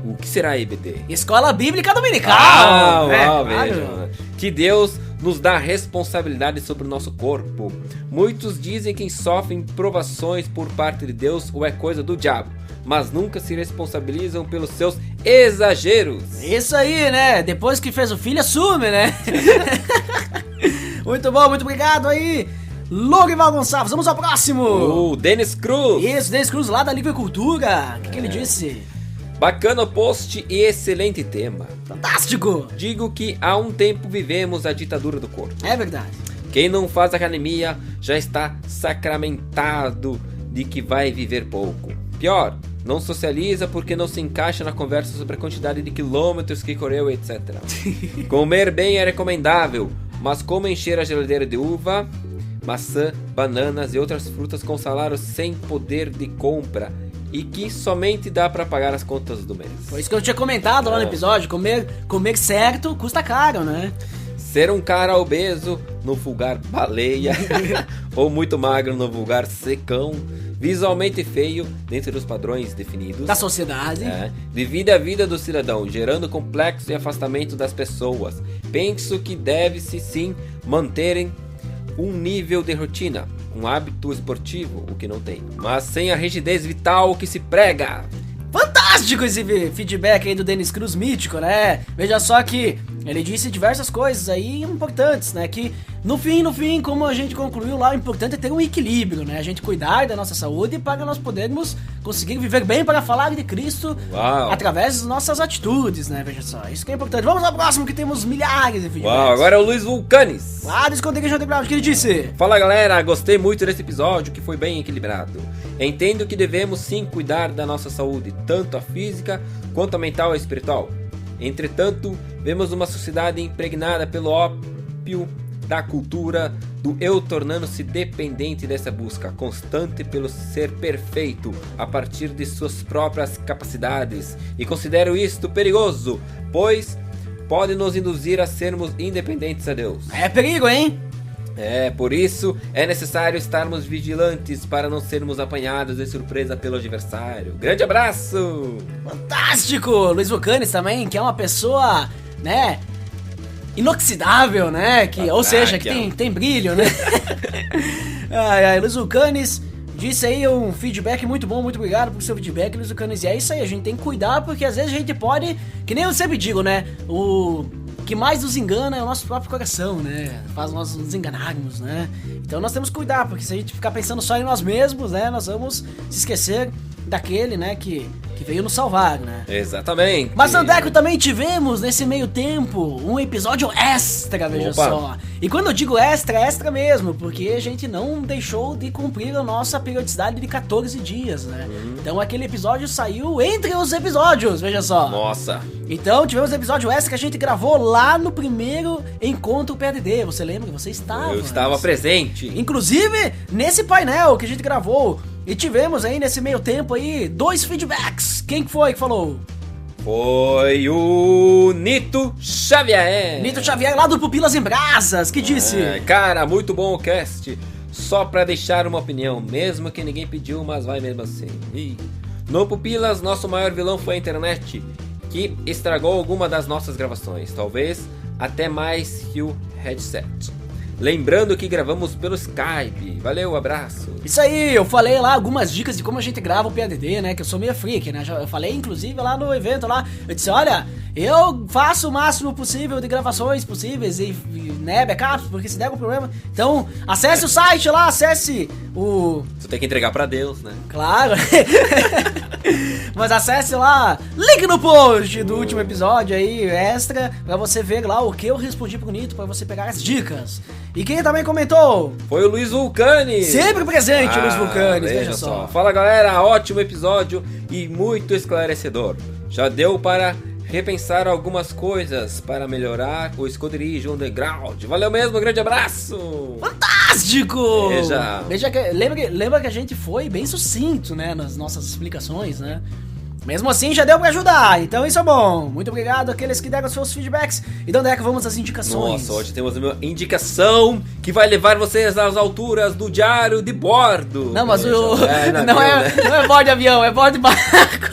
O que será EBD? Escola Bíblica Dominical. Uau, claro. vejam. Que Deus nos dá responsabilidade sobre o nosso corpo. Muitos dizem que sofrem provações por parte de Deus ou é coisa do diabo, mas nunca se responsabilizam pelos seus exageros. Isso aí, né? Depois que fez o filho, assume, né? Muito bom, muito obrigado aí, Lourival Gonçalves. Vamos ao próximo. O Denis Cruz. Isso, Denis Cruz, lá da Livre Cultura. O que ele disse? Bacana post e excelente tema. Fantástico. Digo que há um tempo vivemos a ditadura do corpo. É verdade. Quem não faz academia já está sacramentado de que vai viver pouco. Pior, não socializa porque não se encaixa na conversa sobre a quantidade de quilômetros que correu, etc. Comer bem é recomendável, mas como encher a geladeira de uva, maçã, bananas e outras frutas com salário sem poder de compra e que somente dá para pagar as contas do mês. Foi isso que eu tinha comentado lá no episódio. Comer certo custa caro, né? Ser um cara obeso no vulgar baleia ou muito magro no vulgar secão, visualmente feio dentro dos padrões definidos Da sociedade. divide a vida do cidadão, gerando complexo e afastamento das pessoas. Penso que deve-se sim manterem um nível de rotina, um hábito esportivo, o que não tem, mas sem a rigidez vital que se prega. Fantástico esse feedback aí do Denis Cruz mítico, né? Veja só que ele disse diversas coisas aí importantes, né? Que no fim, como a gente concluiu lá, o importante é ter um equilíbrio, né? A gente cuidar da nossa saúde para nós podermos conseguir viver bem para falar de Cristo. Uau. Através das nossas atitudes, né? Veja só, isso que é importante. Vamos ao próximo, que temos milhares de feedbacks. Uau, agora é o Luiz Vulcanes. Lá do Esconderijo Underground, o que ele disse? Fala galera, gostei muito desse episódio que foi bem equilibrado. Entendo que devemos sim cuidar da nossa saúde, tanto a física quanto a mental e espiritual. Entretanto, vemos uma sociedade impregnada pelo ópio da cultura do eu, tornando-se dependente dessa busca constante pelo ser perfeito a partir de suas próprias capacidades. E considero isto perigoso, pois pode nos induzir a sermos independentes a Deus. É perigo, hein? Por isso é necessário estarmos vigilantes para não sermos apanhados de surpresa pelo adversário. Grande abraço! Fantástico! Luiz Vulcanes também, que é uma pessoa, né, inoxidável, né? Ou seja, que tem brilho, né? Luiz Vulcanes disse aí um feedback muito bom, muito obrigado por seu feedback, Luiz Vulcanes. E é isso aí, a gente tem que cuidar, porque às vezes a gente pode, que nem eu sempre digo, né? O que mais nos engana é o nosso próprio coração, né? Faz nós nos enganarmos, né? Então nós temos que cuidar, porque se a gente ficar pensando só em nós mesmos, né? Nós vamos se esquecer daquele, né? Que veio nos salvar, né? Exatamente. Mas, Andeco, também tivemos, nesse meio tempo, um episódio extra, veja só. E quando eu digo extra, é extra mesmo, porque a gente não deixou de cumprir a nossa periodicidade de 14 dias, né? Então aquele episódio saiu entre os episódios, veja só. Nossa. Então tivemos um episódio extra que a gente gravou lá no primeiro encontro PADD. Você lembra que você estava? Eu estava presente. Inclusive, nesse painel que a gente gravou. E tivemos aí, nesse meio tempo aí, 2 feedbacks. Quem que foi que falou? Foi o Nito Xavier. Nito Xavier, lá do Pupilas em Brasas, que disse... Cara, muito bom o cast. Só pra deixar uma opinião, mesmo que ninguém pediu, mas vai mesmo assim. No Pupilas, nosso maior vilão foi a internet. que estragou alguma das nossas gravações, talvez até mais que o headset. Lembrando que gravamos pelo Skype. Valeu, abraço. Isso aí, eu falei lá algumas dicas de como a gente grava o PADD, né? Que eu sou meio freak, né? Eu falei, inclusive, lá no evento lá. Eu disse, olha, eu faço o máximo possível de gravações possíveis e né, backups, porque se der algum problema. Então, acesse o site lá, acesse o... Você tem que entregar pra Deus, né? Claro. Mas acesse lá, link no post do último episódio aí, extra, pra você ver lá o que eu respondi pro Nito, pra você pegar as dicas. E quem também comentou? Foi o Luiz Vulcani. Sempre presente, Luiz Vulcani, veja só. Fala, galera, ótimo episódio e muito esclarecedor. Já deu para repensar algumas coisas para melhorar o esconderijo underground. Valeu mesmo, grande abraço. Fantástico! Veja que, lembra que a gente foi bem sucinto, né, nas nossas explicações, né? Mesmo assim, já deu pra ajudar, então isso é bom. Muito obrigado àqueles que deram os seus feedbacks. Então, Deca, vamos às indicações. Nossa, hoje temos uma indicação que vai levar vocês às alturas do diário de bordo. Não, mas não é bordo de avião, é bordo de barco.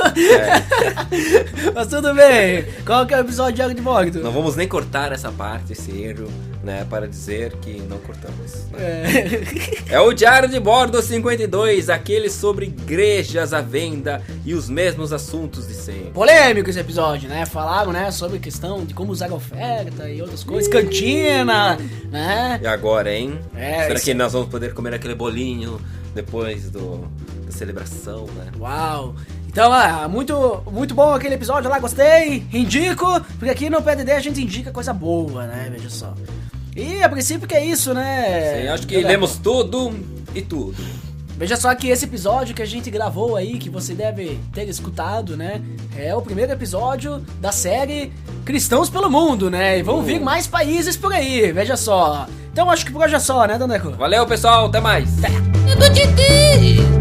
Mas tudo bem. Qual que é o episódio de diário de bordo? Não vamos nem cortar essa parte, esse erro, né, para dizer que não cortamos. Né? É o diário de bordo 52, aquele sobre igrejas à venda e os mesmos assuntos de sempre. Polêmico esse episódio, né? Falaram, né, sobre a questão de como usar a oferta e outras coisas, cantina, né? E agora, hein? Será que nós vamos poder comer aquele bolinho depois da celebração, né? Uau! Então, muito bom aquele episódio lá, gostei, indico, porque aqui no PADD a gente indica coisa boa, né? Veja só. E a princípio que é isso, né? Sim, acho que lemos tudo e tudo. Veja só que esse episódio que a gente gravou aí, que você deve ter escutado, né? É o primeiro episódio da série Cristãos pelo Mundo, né? E vão vir mais países por aí, veja só. Então acho que por hoje é só, né, Daneco? Valeu, pessoal, até mais. Até.